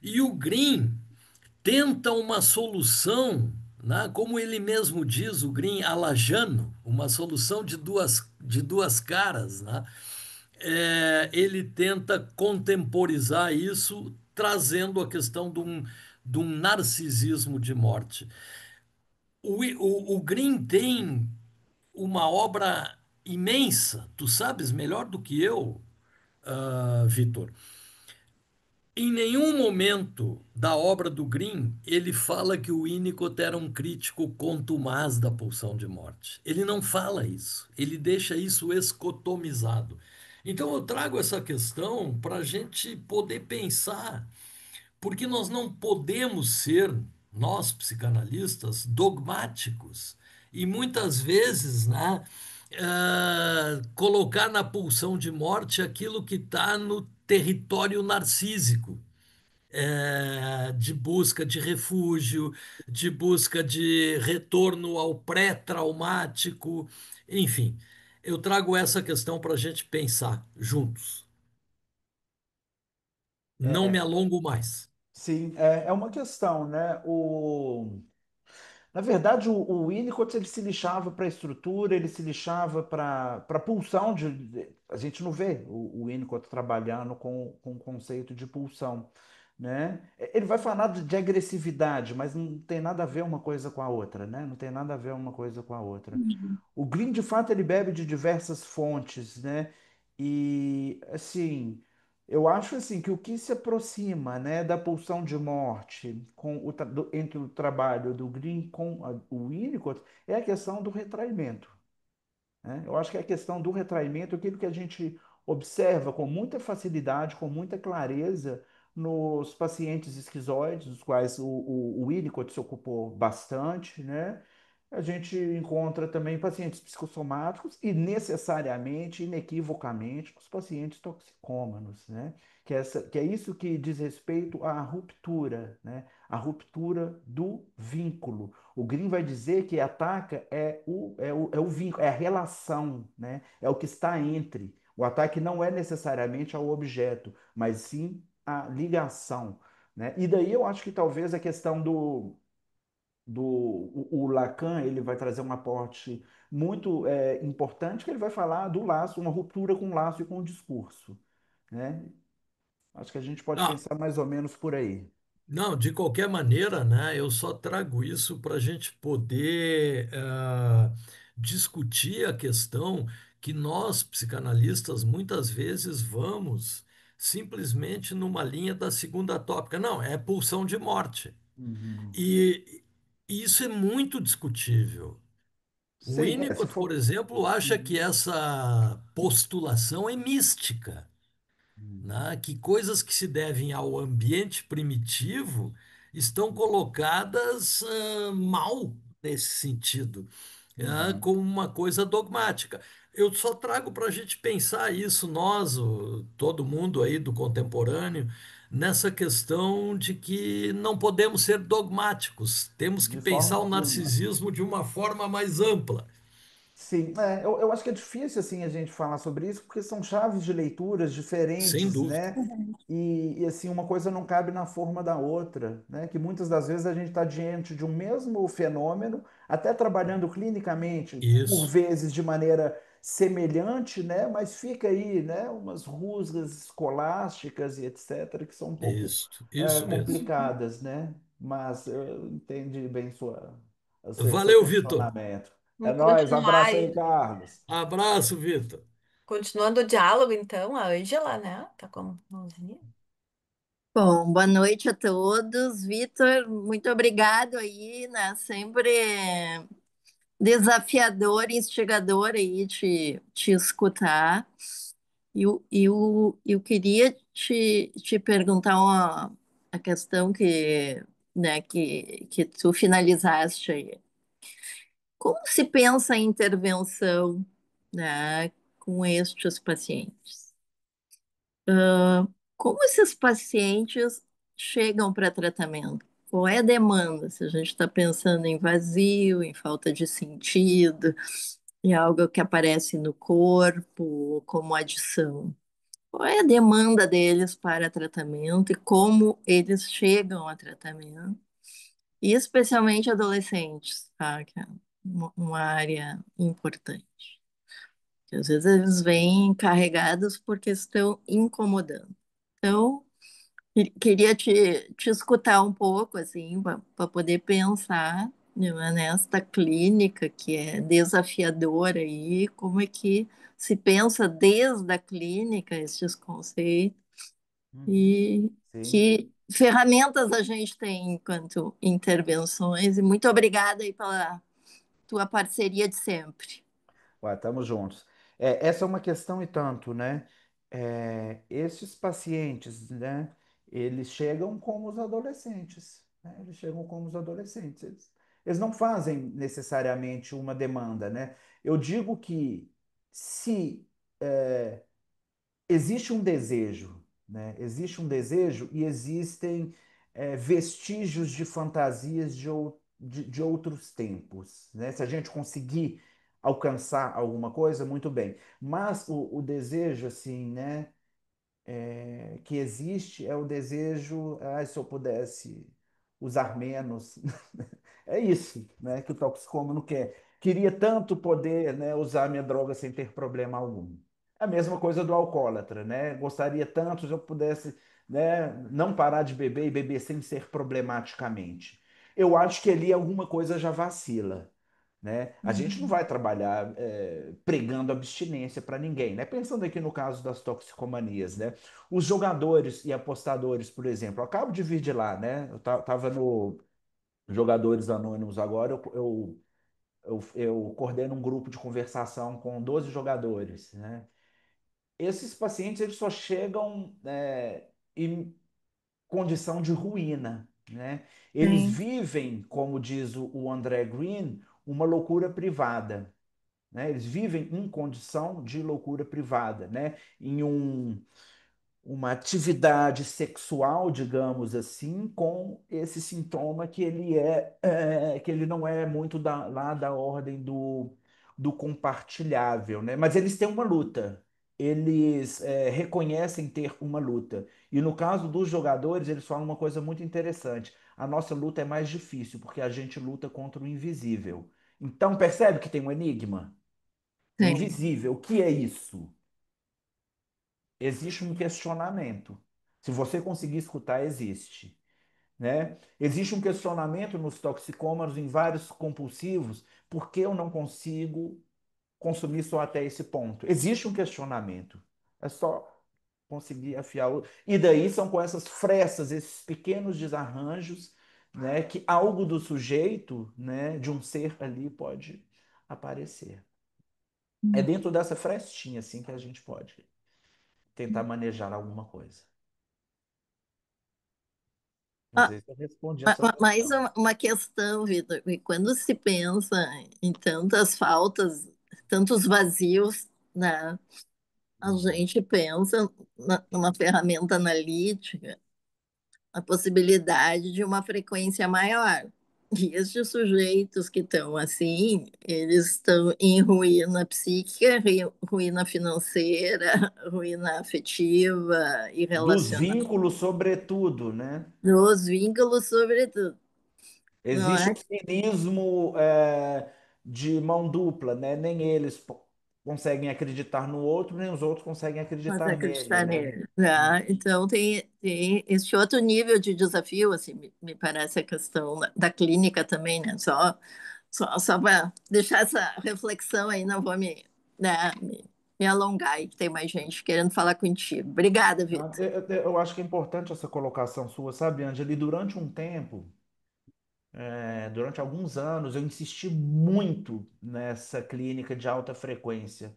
E o Green tenta uma solução, né, como ele mesmo diz, o Green alajano, uma solução de duas caras. Né? Ele tenta contemporizar isso, trazendo a questão de um narcisismo de morte. O Green tem uma obra imensa, tu sabes melhor do que eu, Vitor. Em nenhum momento da obra do Green ele fala que o Winnicott era um crítico contumaz da pulsão de morte. Ele não fala isso. Ele deixa isso escotomizado. Então eu trago essa questão para a gente poder pensar, porque nós não podemos ser, nós psicanalistas, dogmáticos. E muitas vezes, né, colocar na pulsão de morte aquilo que está no território narcísico, de busca de refúgio, de busca de retorno ao pré-traumático, enfim. Eu trago essa questão para a gente pensar juntos. Não me É, alongo mais. sim, é uma questão, né? Na verdade, o Winnicott ele se lixava para a estrutura, ele se lixava para a pulsão a gente não vê o Winnicott trabalhando com o conceito de pulsão, né? Ele vai falar de agressividade, mas não tem nada a ver uma coisa com a outra, né? Não tem nada a ver uma coisa com a outra. O Green, de fato, ele bebe de diversas fontes, né? E, assim, eu acho assim que o que se aproxima, né, da pulsão de morte entre o trabalho do Green com o Winnicott é a questão do retraimento, né? Eu acho que é a questão do retraimento, aquilo que a gente observa com muita facilidade, com muita clareza nos pacientes esquizoides, dos quais o Winnicott se ocupou bastante, né? A gente encontra também pacientes psicossomáticos e necessariamente, inequivocamente, os pacientes toxicômanos, né? Que é isso que diz respeito à ruptura, né? A ruptura do vínculo. O Green vai dizer que ataca é o vínculo, é a relação, né? É o que está entre. O ataque não é necessariamente ao objeto, mas sim a ligação, né? E daí eu acho que talvez a questão o Lacan ele vai trazer um aporte muito importante, que ele vai falar do laço, uma ruptura com o laço e com o discurso, né? Acho que a gente pode Ah, pensar mais ou menos por aí. não, de qualquer maneira, né, eu só trago isso para a gente poder discutir a questão que nós, psicanalistas, muitas vezes vamos simplesmente numa linha da segunda tópica. Não, é pulsão de morte. Uhum. E isso é muito discutível. O Sim, se Winnicott, por for. exemplo, acha que Uhum. essa postulação é mística, Uhum. né? Que coisas que se devem ao ambiente primitivo estão colocadas mal nesse sentido, Uhum. como uma coisa dogmática. Eu só trago para a gente pensar isso, nós, todo mundo aí do contemporâneo, nessa questão de que não podemos ser dogmáticos, temos que De forma pensar o alguma. narcisismo de uma forma mais ampla. Sim, eu acho que é difícil assim a gente falar sobre isso, porque são chaves de leituras Sem diferentes, dúvida. né? Assim, uma coisa não cabe na forma da outra, né? Que muitas das vezes a gente está diante de um mesmo fenômeno, até trabalhando clinicamente, por Isso, vezes de maneira semelhante, né? Mas fica aí, né? Umas rusgas escolásticas e etc., que são um pouco isso mesmo. complicadas, né? Mas eu entendi bem seu Valeu, Vitor. questionamento. É Vamos nóis, continuar abraço aí, aí. Carlos. Abraço, Vitor. Continuando o diálogo, então, a Ângela, né? Tá com a mãozinha. Bom, boa noite a todos. Vitor, muito obrigado aí, né? Sempre desafiador, instigador aí te escutar. Eu queria te perguntar a questão que tu finalizaste aí. Como se pensa em intervenção, né, com estes pacientes? Como esses pacientes chegam para tratamento? Qual é a demanda? Se a gente está pensando em vazio, em falta de sentido, em algo que aparece no corpo, como adição. Qual é a demanda deles para tratamento e como eles chegam a tratamento? E especialmente adolescentes, tá? Que é uma área importante. Que às vezes eles vêm carregados porque estão incomodando. Então, queria te escutar um pouco, assim, para poder pensar, né, nesta clínica que é desafiadora aí, como é que se pensa desde a clínica esses conceitos Uhum. e Sim. que ferramentas a gente tem enquanto intervenções. E muito obrigada aí pela tua parceria de sempre. Ué, estamos juntos. Essa é uma questão e tanto, né? Esses pacientes, né? Eles chegam como os adolescentes, né? Eles chegam como os adolescentes. Eles não fazem necessariamente uma demanda, né? Eu digo que se existe um desejo, né? Existe um desejo e existem vestígios de fantasias de outros tempos, né? Se a gente conseguir alcançar alguma coisa, muito bem. Mas o desejo, assim, né? Que existe é o desejo, se eu pudesse usar menos. É isso, né, que o toxicômano quer. Queria tanto poder, né, usar minha droga sem ter problema algum. A mesma coisa do alcoólatra, né? Gostaria tanto se eu pudesse, né, não parar de beber e beber sem ser problematicamente. Eu acho que ali alguma coisa já vacila, né? A gente não vai trabalhar pregando abstinência para ninguém, né? Pensando aqui no caso das toxicomanias, né? Os jogadores e apostadores, por exemplo, eu acabo de vir de lá, né? Eu tava no Jogadores Anônimos agora, eu coordeno um grupo de conversação com 12 jogadores, né? Esses pacientes, eles só chegam em condição de ruína, né? Eles Sim, vivem, como diz o André Green, uma loucura privada, né? Eles vivem em condição de loucura privada, né? Em uma atividade sexual, digamos assim, com esse sintoma que que ele não é muito lá da ordem do compartilhável, né? Mas eles têm uma luta. Eles reconhecem ter uma luta. E no caso dos jogadores, eles falam uma coisa muito interessante. A nossa luta é mais difícil, porque a gente luta contra o invisível. Então, percebe que tem um enigma? O sim. invisível, o que é isso? Existe um questionamento. Se você conseguir escutar, existe, né? Existe um questionamento nos toxicômanos, em vários compulsivos, por que eu não consigo consumir só até esse ponto? Existe um questionamento. É só conseguir afiar o... E daí são com essas frestas, esses pequenos desarranjos, né, que algo do sujeito, né, de um ser ali pode aparecer. É dentro dessa frestinha assim que a gente pode tentar manejar alguma coisa. Não Ah, sei se eu respondi a sua mais questão. uma questão, Vitor, e quando se pensa em tantas faltas, tantos vazios, né? A Uhum. gente pensa numa ferramenta analítica, a possibilidade de uma frequência maior. E esses sujeitos que estão assim, eles estão em ruína psíquica, ruína financeira, ruína afetiva e Dos relacional. vínculos, sobretudo, né? Nos vínculos, sobretudo, não Existe é? um cinismo de mão dupla, né? Nem eles conseguem acreditar no outro, nem os outros conseguem Mas acreditar nele, acreditar né? nele, né? Então tem esse outro nível de desafio, assim, me parece a questão da clínica também, né? Só para deixar essa reflexão aí, não vou né, me alongar, e tem mais gente querendo falar contigo. Obrigada, Não, Vitor. eu acho que é importante essa colocação sua, sabe, Angela? E durante um tempo, durante alguns anos, eu insisti muito nessa clínica de alta frequência.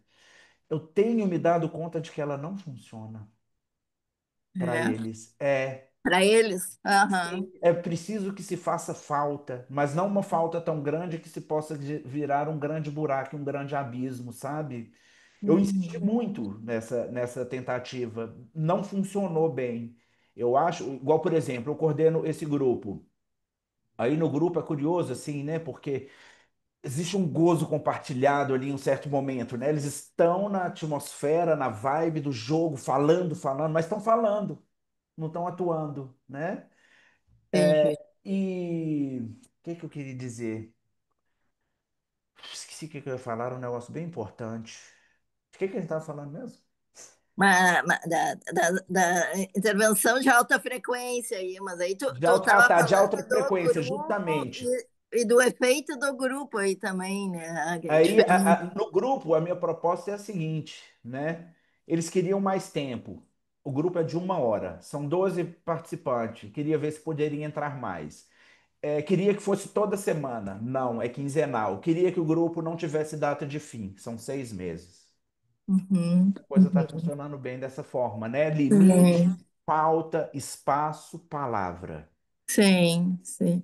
Eu tenho me dado conta de que ela não funciona para É, eles. É. para eles, aham, Sim, é preciso que se faça falta, mas não uma falta tão grande que se possa virar um grande buraco, um grande abismo, sabe? Eu insisti uhum, muito nessa tentativa, não funcionou bem. Eu acho, igual por exemplo, eu coordeno esse grupo. Aí no grupo é curioso assim, né? Porque existe um gozo compartilhado ali em um certo momento, né? Eles estão na atmosfera, na vibe do jogo, falando, mas estão falando, não estão atuando, né? entendi. E o que que eu queria dizer? Esqueci o que que eu ia falar, um negócio bem importante. O que que a gente estava falando mesmo? Da intervenção de alta frequência aí, mas aí tu estava Tá, de alta falando do frequência, grupo justamente. e do efeito do grupo aí também, né? Que é Aí, diferente. no grupo, a minha proposta é a seguinte, né? Eles queriam mais tempo. O grupo é de 1 hora, são 12 participantes. Queria ver se poderia entrar mais. Queria que fosse toda semana. Não, é quinzenal. Queria que o grupo não tivesse data de fim. São 6 meses. Uhum, A coisa está uhum. funcionando bem dessa forma, né? Limite, Sim, pauta, espaço, palavra. sim, sim.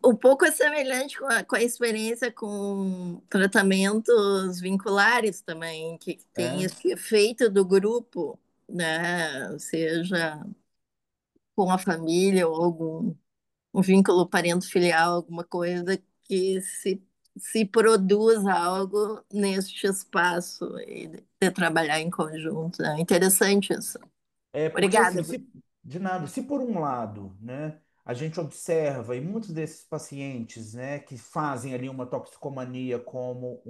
Um pouco é semelhante com a experiência com tratamentos vinculares também, que tem É, esse efeito do grupo, né? Seja com a família ou algum um vínculo parento-filial, alguma coisa que se produz algo neste espaço e de trabalhar em conjunto. É interessante isso. porque assim, Obrigada. de nada, se por um lado, né, a gente observa, e muitos desses pacientes, né, que fazem ali uma toxicomania como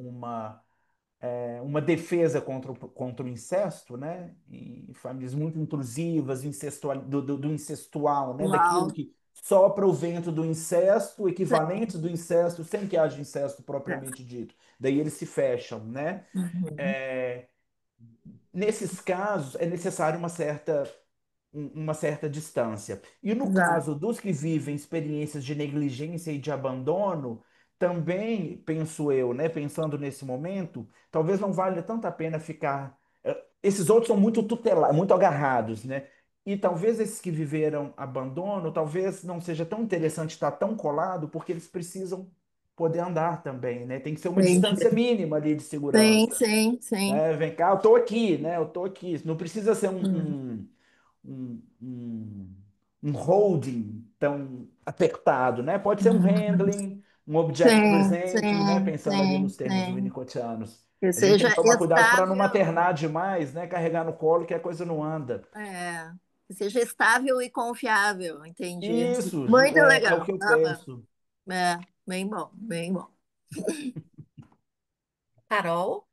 uma defesa contra o incesto, né? Em famílias muito intrusivas, do incestual, né? Daquilo Uau. que sopra o vento do incesto, equivalente do incesto, sem que haja incesto propriamente dito. Daí eles se fecham, né? Uhum. É, nesses casos, é necessário uma certa distância. E no Exato. caso dos que vivem experiências de negligência e de abandono, também penso eu, né, pensando nesse momento, talvez não valha tanto a pena ficar. Esses outros são muito tutelados, muito agarrados, né? E talvez esses que viveram abandono, talvez não seja tão interessante estar tão colado, porque eles precisam poder andar também, né? Tem que ser uma Entendi. distância mínima ali de Sim, segurança, sim, sim. né? Vem cá, eu tô aqui, né? Eu tô aqui. Não precisa ser Hum. um, um, um holding tão apertado, né? Pode ser um Uhum. handling, um object Sim, presenting, né? sim, Pensando ali sim, nos termos sim. winnicottianos. Que A gente tem que seja tomar cuidado para não estável, maternar demais, né? Carregar no colo que a coisa não anda. é, que seja estável e confiável, entendi. Isso Muito é o legal. que eu Aham. penso. É, bem bom, bem bom. Carol?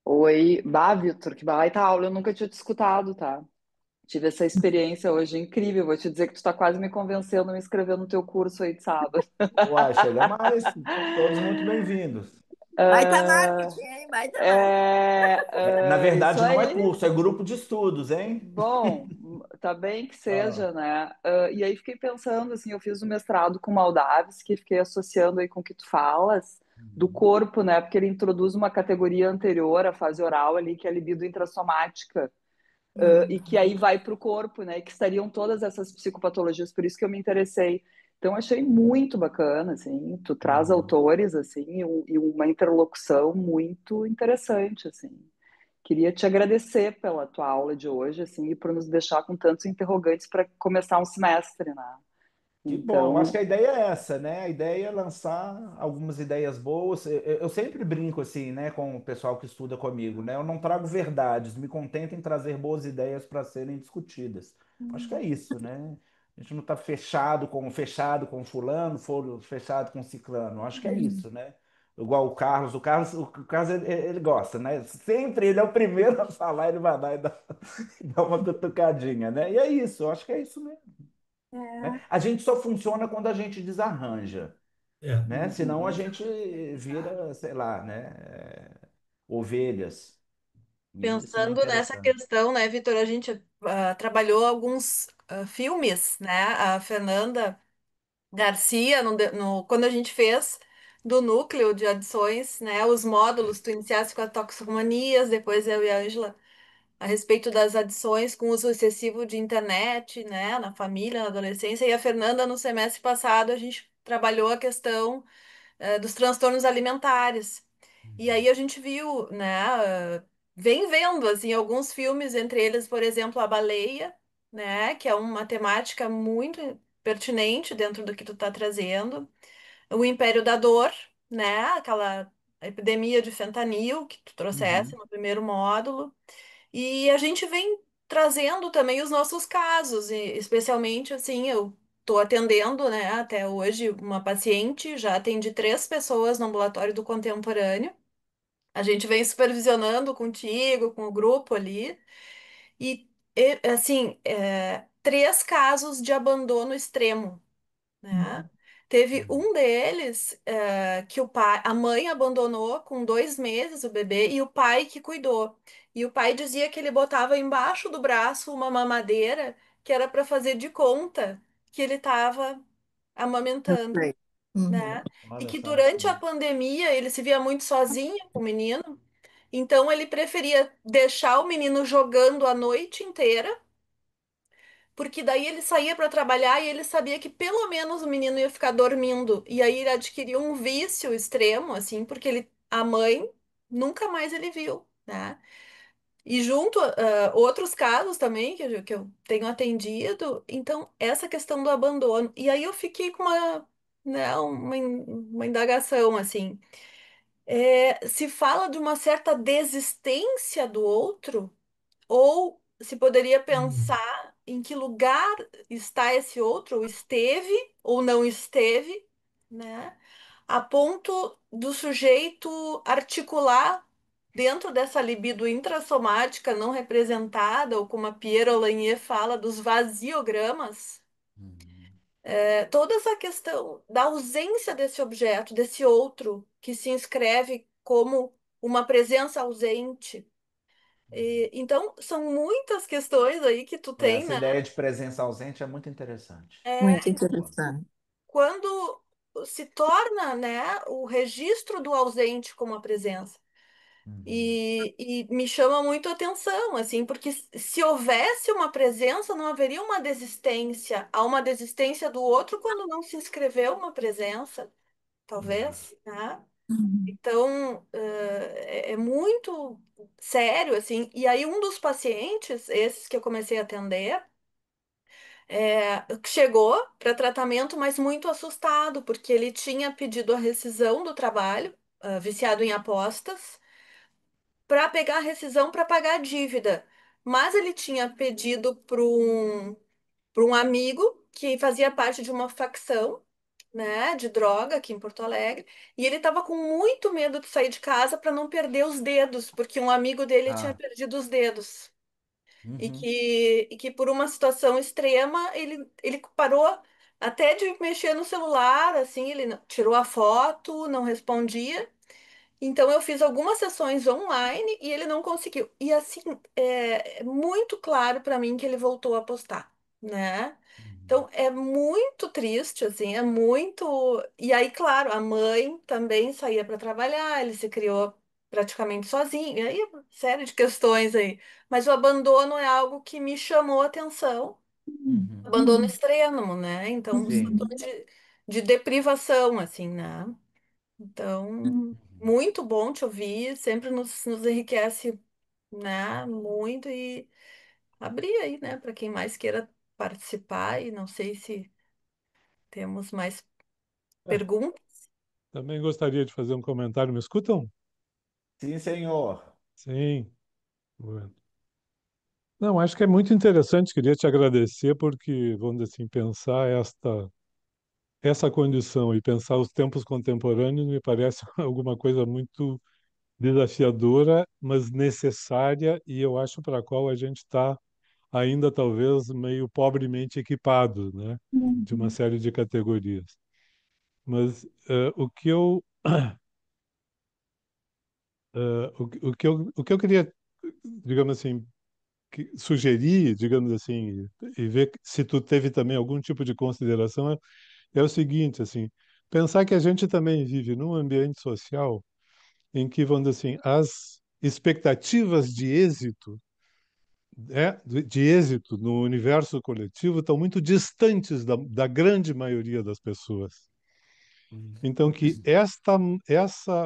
Oi, bah, Vitor, que baita aula, eu nunca tinha te escutado, tá? Tive essa experiência hoje incrível, vou te dizer que tu tá quase me convencendo a me inscrever no teu curso aí de sábado. Uai, chega mais. São todos muito bem-vindos. Baita Ah, marketing, hein? Baita marketing. Na isso verdade, não é aí. curso, é grupo de estudos, hein? Bom, tá bem que Ah, seja, né? E aí fiquei pensando, assim, eu fiz um mestrado com Maldaves, que fiquei associando aí com o que tu falas, do uhum, corpo, né? Porque ele introduz uma categoria anterior à fase oral ali, que é a libido intrassomática, e que aí Uhum. vai para o corpo, né? E que estariam todas essas psicopatologias, por isso que eu me interessei. Então, achei muito bacana, assim, tu traz uhum. autores, assim, e uma interlocução muito interessante, assim. Queria te agradecer pela tua aula de hoje, assim, e por nos deixar com tantos interrogantes para começar um semestre, né? Que bom, acho que Então, a ideia é essa, né? A ideia é lançar algumas ideias boas. Eu sempre brinco assim, né, com o pessoal que estuda comigo, né? Eu não trago verdades, me contento em trazer boas ideias para serem discutidas. Acho que é isso, né? A gente não está fechado com fulano, fechado com ciclano. Acho que é isso, né? Igual o Carlos ele gosta, né? Sempre ele é o primeiro a falar, ele vai lá e dá, dá uma cutucadinha, né? E é isso, eu acho que é isso mesmo, né? É, A gente só funciona quando a gente desarranja, É. né? Senão a uhum. gente vira, sei lá, né? Ovelhas. E isso não é pensando nessa interessante. questão, né, Vitor, a gente trabalhou alguns filmes, né? A Fernanda Garcia, quando a gente fez do núcleo de adições, né, os módulos, tu iniciasse com a toxicomanias, depois eu e a Ângela a respeito das adições com uso excessivo de internet, né, na família, na adolescência, e a Fernanda, no semestre passado, a gente trabalhou a questão dos transtornos alimentares. E aí a gente viu, né, vem vendo, assim, alguns filmes, entre eles, por exemplo, A Baleia, né, que é uma temática muito pertinente dentro do que tu tá trazendo. O Império da Dor, né, aquela epidemia de fentanil que tu trouxesse Uhum, no primeiro módulo. E a gente vem trazendo também os nossos casos, e especialmente assim, eu estou atendendo, né, até hoje uma paciente, já atendi 3 pessoas no ambulatório do contemporâneo. A gente vem supervisionando contigo, com o grupo ali, assim, 3 casos de abandono extremo, né? Teve uhum, um deles que a mãe abandonou com 2 meses o bebê e o pai que cuidou. E o pai dizia que ele botava embaixo do braço uma mamadeira que era para fazer de conta que ele estava Eu amamentando, sei. Uhum. né? E olha que só. durante a pandemia ele se via muito sozinho com o menino, então ele preferia deixar o menino jogando a noite inteira porque daí ele saía para trabalhar e ele sabia que pelo menos o menino ia ficar dormindo. E aí ele adquiriu um vício extremo, assim, porque a mãe nunca mais ele viu, né? E junto outros casos também que eu tenho atendido, então essa questão do abandono. E aí eu fiquei com uma indagação, assim. Se fala de uma certa desistência do outro, ou se poderia Hum. pensar em que lugar está esse outro, ou esteve ou não esteve, né? A ponto do sujeito articular dentro dessa libido intrassomática não representada, ou como a Pierre Olagnier fala, dos vasiogramas, Uhum, toda essa questão da ausência desse objeto, desse outro, que se inscreve como uma presença ausente. Então, são muitas questões aí que tu tem, essa né? ideia de presença ausente é muito interessante. É, Muito interessante. quando se torna, né, o registro do ausente como a presença. Uhum, E me chama muito a atenção, assim, porque se houvesse uma presença, não haveria uma desistência. Há uma desistência do outro quando não se inscreveu uma presença, uhum, talvez, né? Uhum. Então, é muito sério, assim. E aí, um dos pacientes, esses que eu comecei a atender, chegou para tratamento, mas muito assustado, porque ele tinha pedido a rescisão do trabalho, viciado em apostas, para pegar a rescisão para pagar a dívida. Mas ele tinha pedido para um amigo que fazia parte de uma facção, né, de droga aqui em Porto Alegre, e ele estava com muito medo de sair de casa para não perder os dedos, porque um amigo dele tinha ah, perdido os dedos. E uhum, que por uma situação extrema ele parou até de mexer no celular, assim, ele tirou a foto, não respondia. Então eu fiz algumas sessões online e ele não conseguiu. E assim, é muito claro para mim que ele voltou a postar, né? uhum, Então é muito triste, assim, é muito. E aí, claro, a mãe também saía para trabalhar, ele se criou praticamente sozinho. E aí, uma série de questões aí. Mas o abandono é algo que me chamou a atenção. uhum. Abandono extremo, né? Então, Sim. situações de deprivação, assim, né? Então, Uhum. muito bom te ouvir, sempre nos enriquece né, muito e abrir aí, né, para quem mais queira participar e não sei se temos mais É, perguntas. também gostaria de fazer um comentário. Me escutam? Sim, senhor. Sim. Bueno. Não, acho que é muito interessante. Queria te agradecer porque, vamos dizer assim, pensar essa condição e pensar os tempos contemporâneos me parece alguma coisa muito desafiadora, mas necessária e eu acho para a qual a gente está ainda talvez meio pobremente equipado, né, de uma Uhum. série de categorias. Mas o que eu o que eu queria, digamos assim, sugerir, digamos assim, e ver se tu teve também algum tipo de consideração é o seguinte, assim, pensar que a gente também vive num ambiente social em que, vamos dizer assim, as expectativas de êxito no universo coletivo estão muito distantes da grande maioria das pessoas. Então, que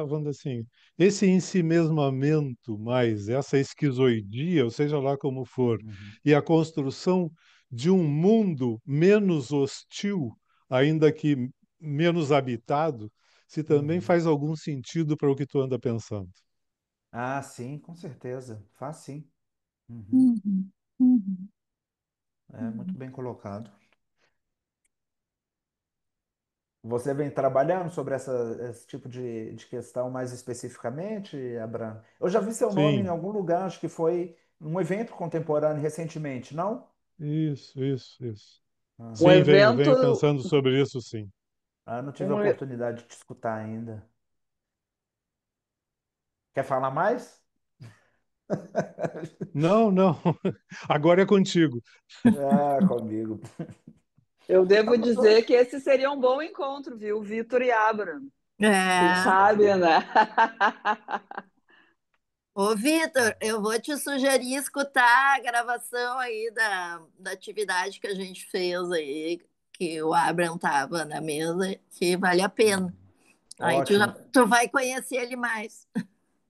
vamos dizer assim, esse ensimesmamento mais, essa esquizoidia, ou seja lá como for, Uhum, e a construção de um mundo menos hostil, ainda que menos habitado, se também uhum. faz algum sentido para o que tu anda pensando. Ah, sim, com certeza. Faz sim. Uhum. Uhum. Uhum. É muito Uhum. bem colocado. Você vem trabalhando sobre esse tipo de questão mais especificamente, Abraham? Eu já vi seu nome em Sim, algum lugar, acho que foi num evento contemporâneo recentemente, não? isso. Um Aham. Sim, venho evento, pensando sobre isso, sim. Ah, não tive a um, oportunidade de te escutar ainda. Quer falar mais? Não, não. Agora é contigo. Ah, comigo. eu Não, devo mas eu dizer acho. que esse seria um bom encontro, viu? Vitor e Abraham. Quem É. sabe, né? Ô, Vitor, eu vou te sugerir escutar a gravação aí da atividade que a gente fez aí, que o Abraham estava na mesa, que vale a pena. Aí Ótimo. tu vai conhecer ele mais.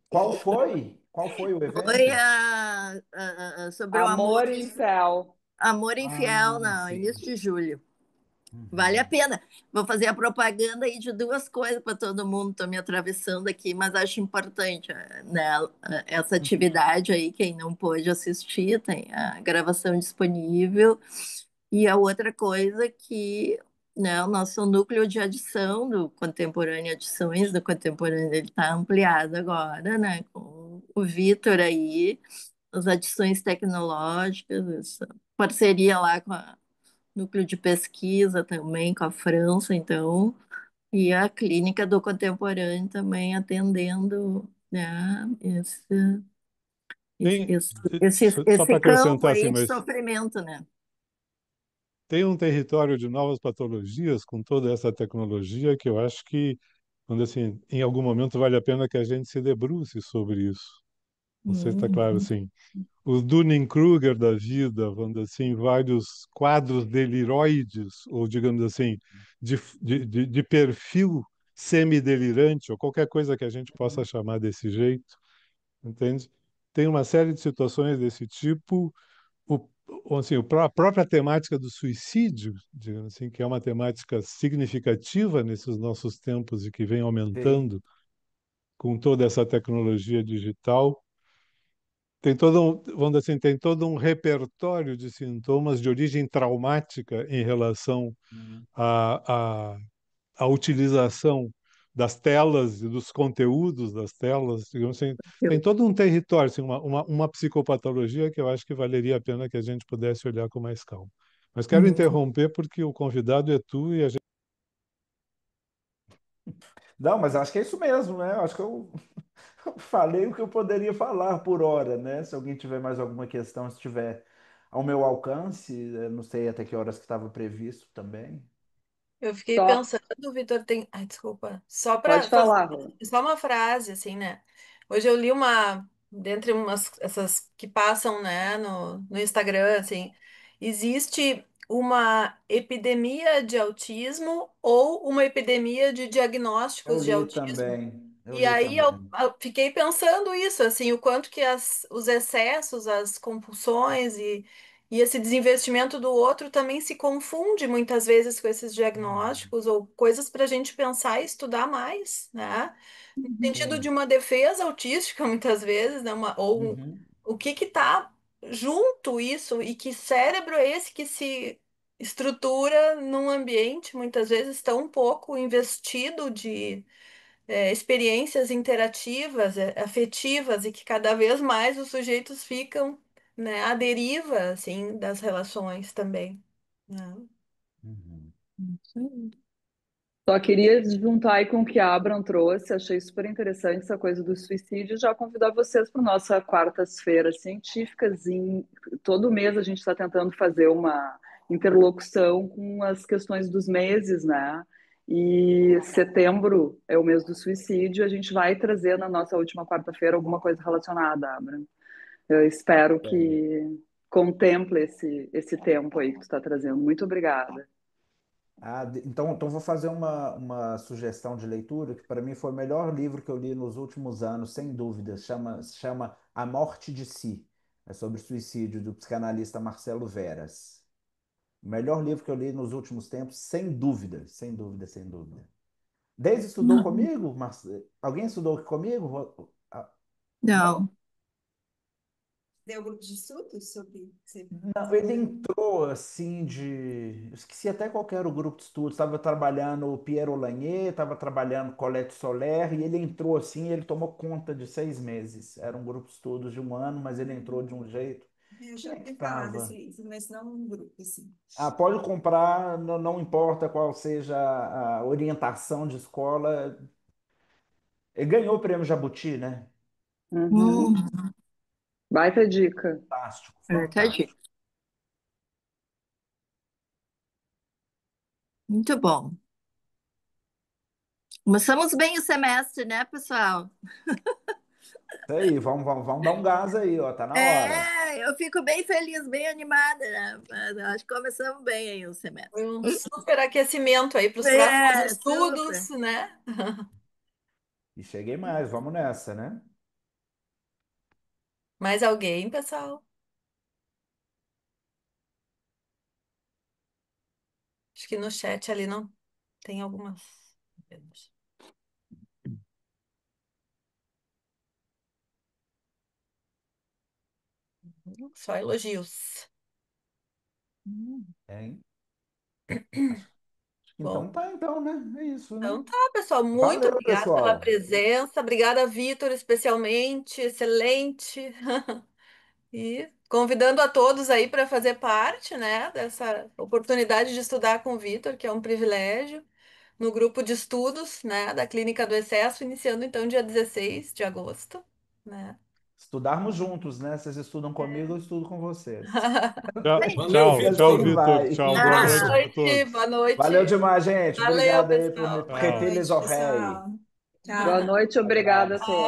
Qual foi? Qual foi o Foi evento? sobre o amor, Amor em Fel. amor infiel, Ah, no início sim. de julho. Vale a Uhum. pena. Vou fazer a propaganda aí de duas coisas para todo mundo. Estou me atravessando aqui, mas acho importante, né, essa atividade aí. Quem não pôde assistir, tem a gravação disponível. E a outra coisa que, né, o nosso núcleo de adição do Contemporâneo, adições do Contemporâneo, ele está ampliado agora, né, com o Vitor aí, as adições tecnológicas, essa parceria lá com a núcleo de pesquisa também com a França, então, e a clínica do contemporâneo também atendendo, né, esse, Tem, esse, esse, só esse para campo acrescentar aí assim, de mas sofrimento, né? tem um território de novas patologias com toda essa tecnologia que eu acho que, quando assim, em algum momento vale a pena que a gente se debruce sobre isso. Não sei se está Hum, claro assim. Os Dunning-Kruger da vida, vamos dizer assim, vários quadros deliroides, ou digamos assim, de perfil semidelirante, ou qualquer coisa que a gente possa chamar desse jeito, entende? Tem uma série de situações desse tipo. O, assim, a própria temática do suicídio, digamos assim, que é uma temática significativa nesses nossos tempos e que vem Sim. aumentando com toda essa tecnologia digital, tem todo vamos dizer assim, tem todo um repertório de sintomas de origem traumática em relação Uhum. à, à, à utilização das telas e dos conteúdos das telas, digamos assim, tem todo um território, assim, uma psicopatologia que eu acho que valeria a pena que a gente pudesse olhar com mais calma. Mas quero hum. interromper porque o convidado é tu e a gente. Não, mas acho que é isso mesmo, né? Acho que eu falei o que eu poderia falar por hora, né? Se alguém tiver mais alguma questão, se tiver ao meu alcance, eu não sei até que horas que estava previsto também. Eu fiquei Só, pensando, Vitor, tem. Ai, desculpa. Só pode para fazer falar, Rô. só uma frase, assim, né? Hoje eu li uma, dentre umas, essas que passam, né, no Instagram, assim, existe uma epidemia de autismo ou uma epidemia de Eu diagnósticos de li autismo. também. Eu E li aí também. eu fiquei pensando isso, assim, o quanto que os excessos, as compulsões e esse desinvestimento do outro também se confunde muitas vezes com esses Uhum. diagnósticos ou coisas para a gente pensar e estudar mais, né? No sentido de Sim. uma defesa autística, muitas vezes, né? Uhum. O que está junto isso e que cérebro é esse que se estrutura num ambiente muitas vezes tão pouco investido de experiências interativas, afetivas, e que cada vez mais os sujeitos ficam, né, à deriva, assim, das relações também, né? Uhum. Isso aí. Só queria juntar aí com o que a Abram trouxe, achei super interessante essa coisa do suicídio, e já convidar vocês para nossa quartas-feiras científicas. Todo mês a gente está tentando fazer uma interlocução com as questões dos meses, né? E setembro é o mês do suicídio, a gente vai trazer na nossa última quarta-feira alguma coisa relacionada, Abram. Eu espero Bem. que contemple esse tempo aí que tu está trazendo. Muito obrigada. Então vou fazer uma sugestão de leitura que para mim foi o melhor livro que eu li nos últimos anos, sem dúvida. Se chama A Morte de Si. É sobre suicídio do psicanalista Marcelo Veras. O melhor livro que eu li nos últimos tempos, sem dúvida, sem dúvida, sem dúvida. Deise estudou Não, comigo? Alguém estudou comigo? Não? não. Deu grupo de estudos sobre você Não, ele desenvolveu? entrou assim de. Eu esqueci até qual que era o grupo de estudos. Estava trabalhando o Pierre Lanier, estava trabalhando Colette Soler, e ele entrou assim, ele tomou conta de 6 meses. Era um grupo de estudos de um ano, mas ele entrou de um jeito. Eu Quem já é que ouvi falar desse estava? livro, mas não um grupo, assim. Pode comprar, não, não importa qual seja a orientação de escola. Ele ganhou o prêmio Jabuti, né? Uhum. Hum, Baita dica. Fantástico, verdade. fantástico. Muito bom. Começamos bem o semestre, né, pessoal? Isso aí, vamos dar um gás aí, ó, tá na hora. Eu fico bem feliz, bem animada, né? Mas eu acho que começamos bem aí o semestre. Foi um super aquecimento aí para os próximos É, estudos, super. né? E cheguei mais, vamos nessa, né? Mais alguém, pessoal? Acho que no chat ali não tem algumas. Só elogios. Hein? Acho que Bom, então, né? É isso, né? então tá, pessoal. Muito Valeu, obrigada pela pessoal. presença. Obrigada, Vitor, especialmente. Excelente. E convidando a todos aí para fazer parte, né, dessa oportunidade de estudar com o Vitor, que é um privilégio, no grupo de estudos, né, da Clínica do Excesso, iniciando então dia 16 de agosto, né? Estudarmos juntos, né? Vocês estudam comigo, eu estudo com vocês. Tchau, Aí. Valeu, tchau, E tchau, assim Vitor. Vitor. vai. Um Tchau, boa Boa noite abraço. para noite, todos. boa Valeu noite. demais, gente. Valeu, Obrigado aí por me pessoal. Boa Tchau. prêter les noite, oreilles. pessoal. Boa Tchau. noite, obrigada a todos.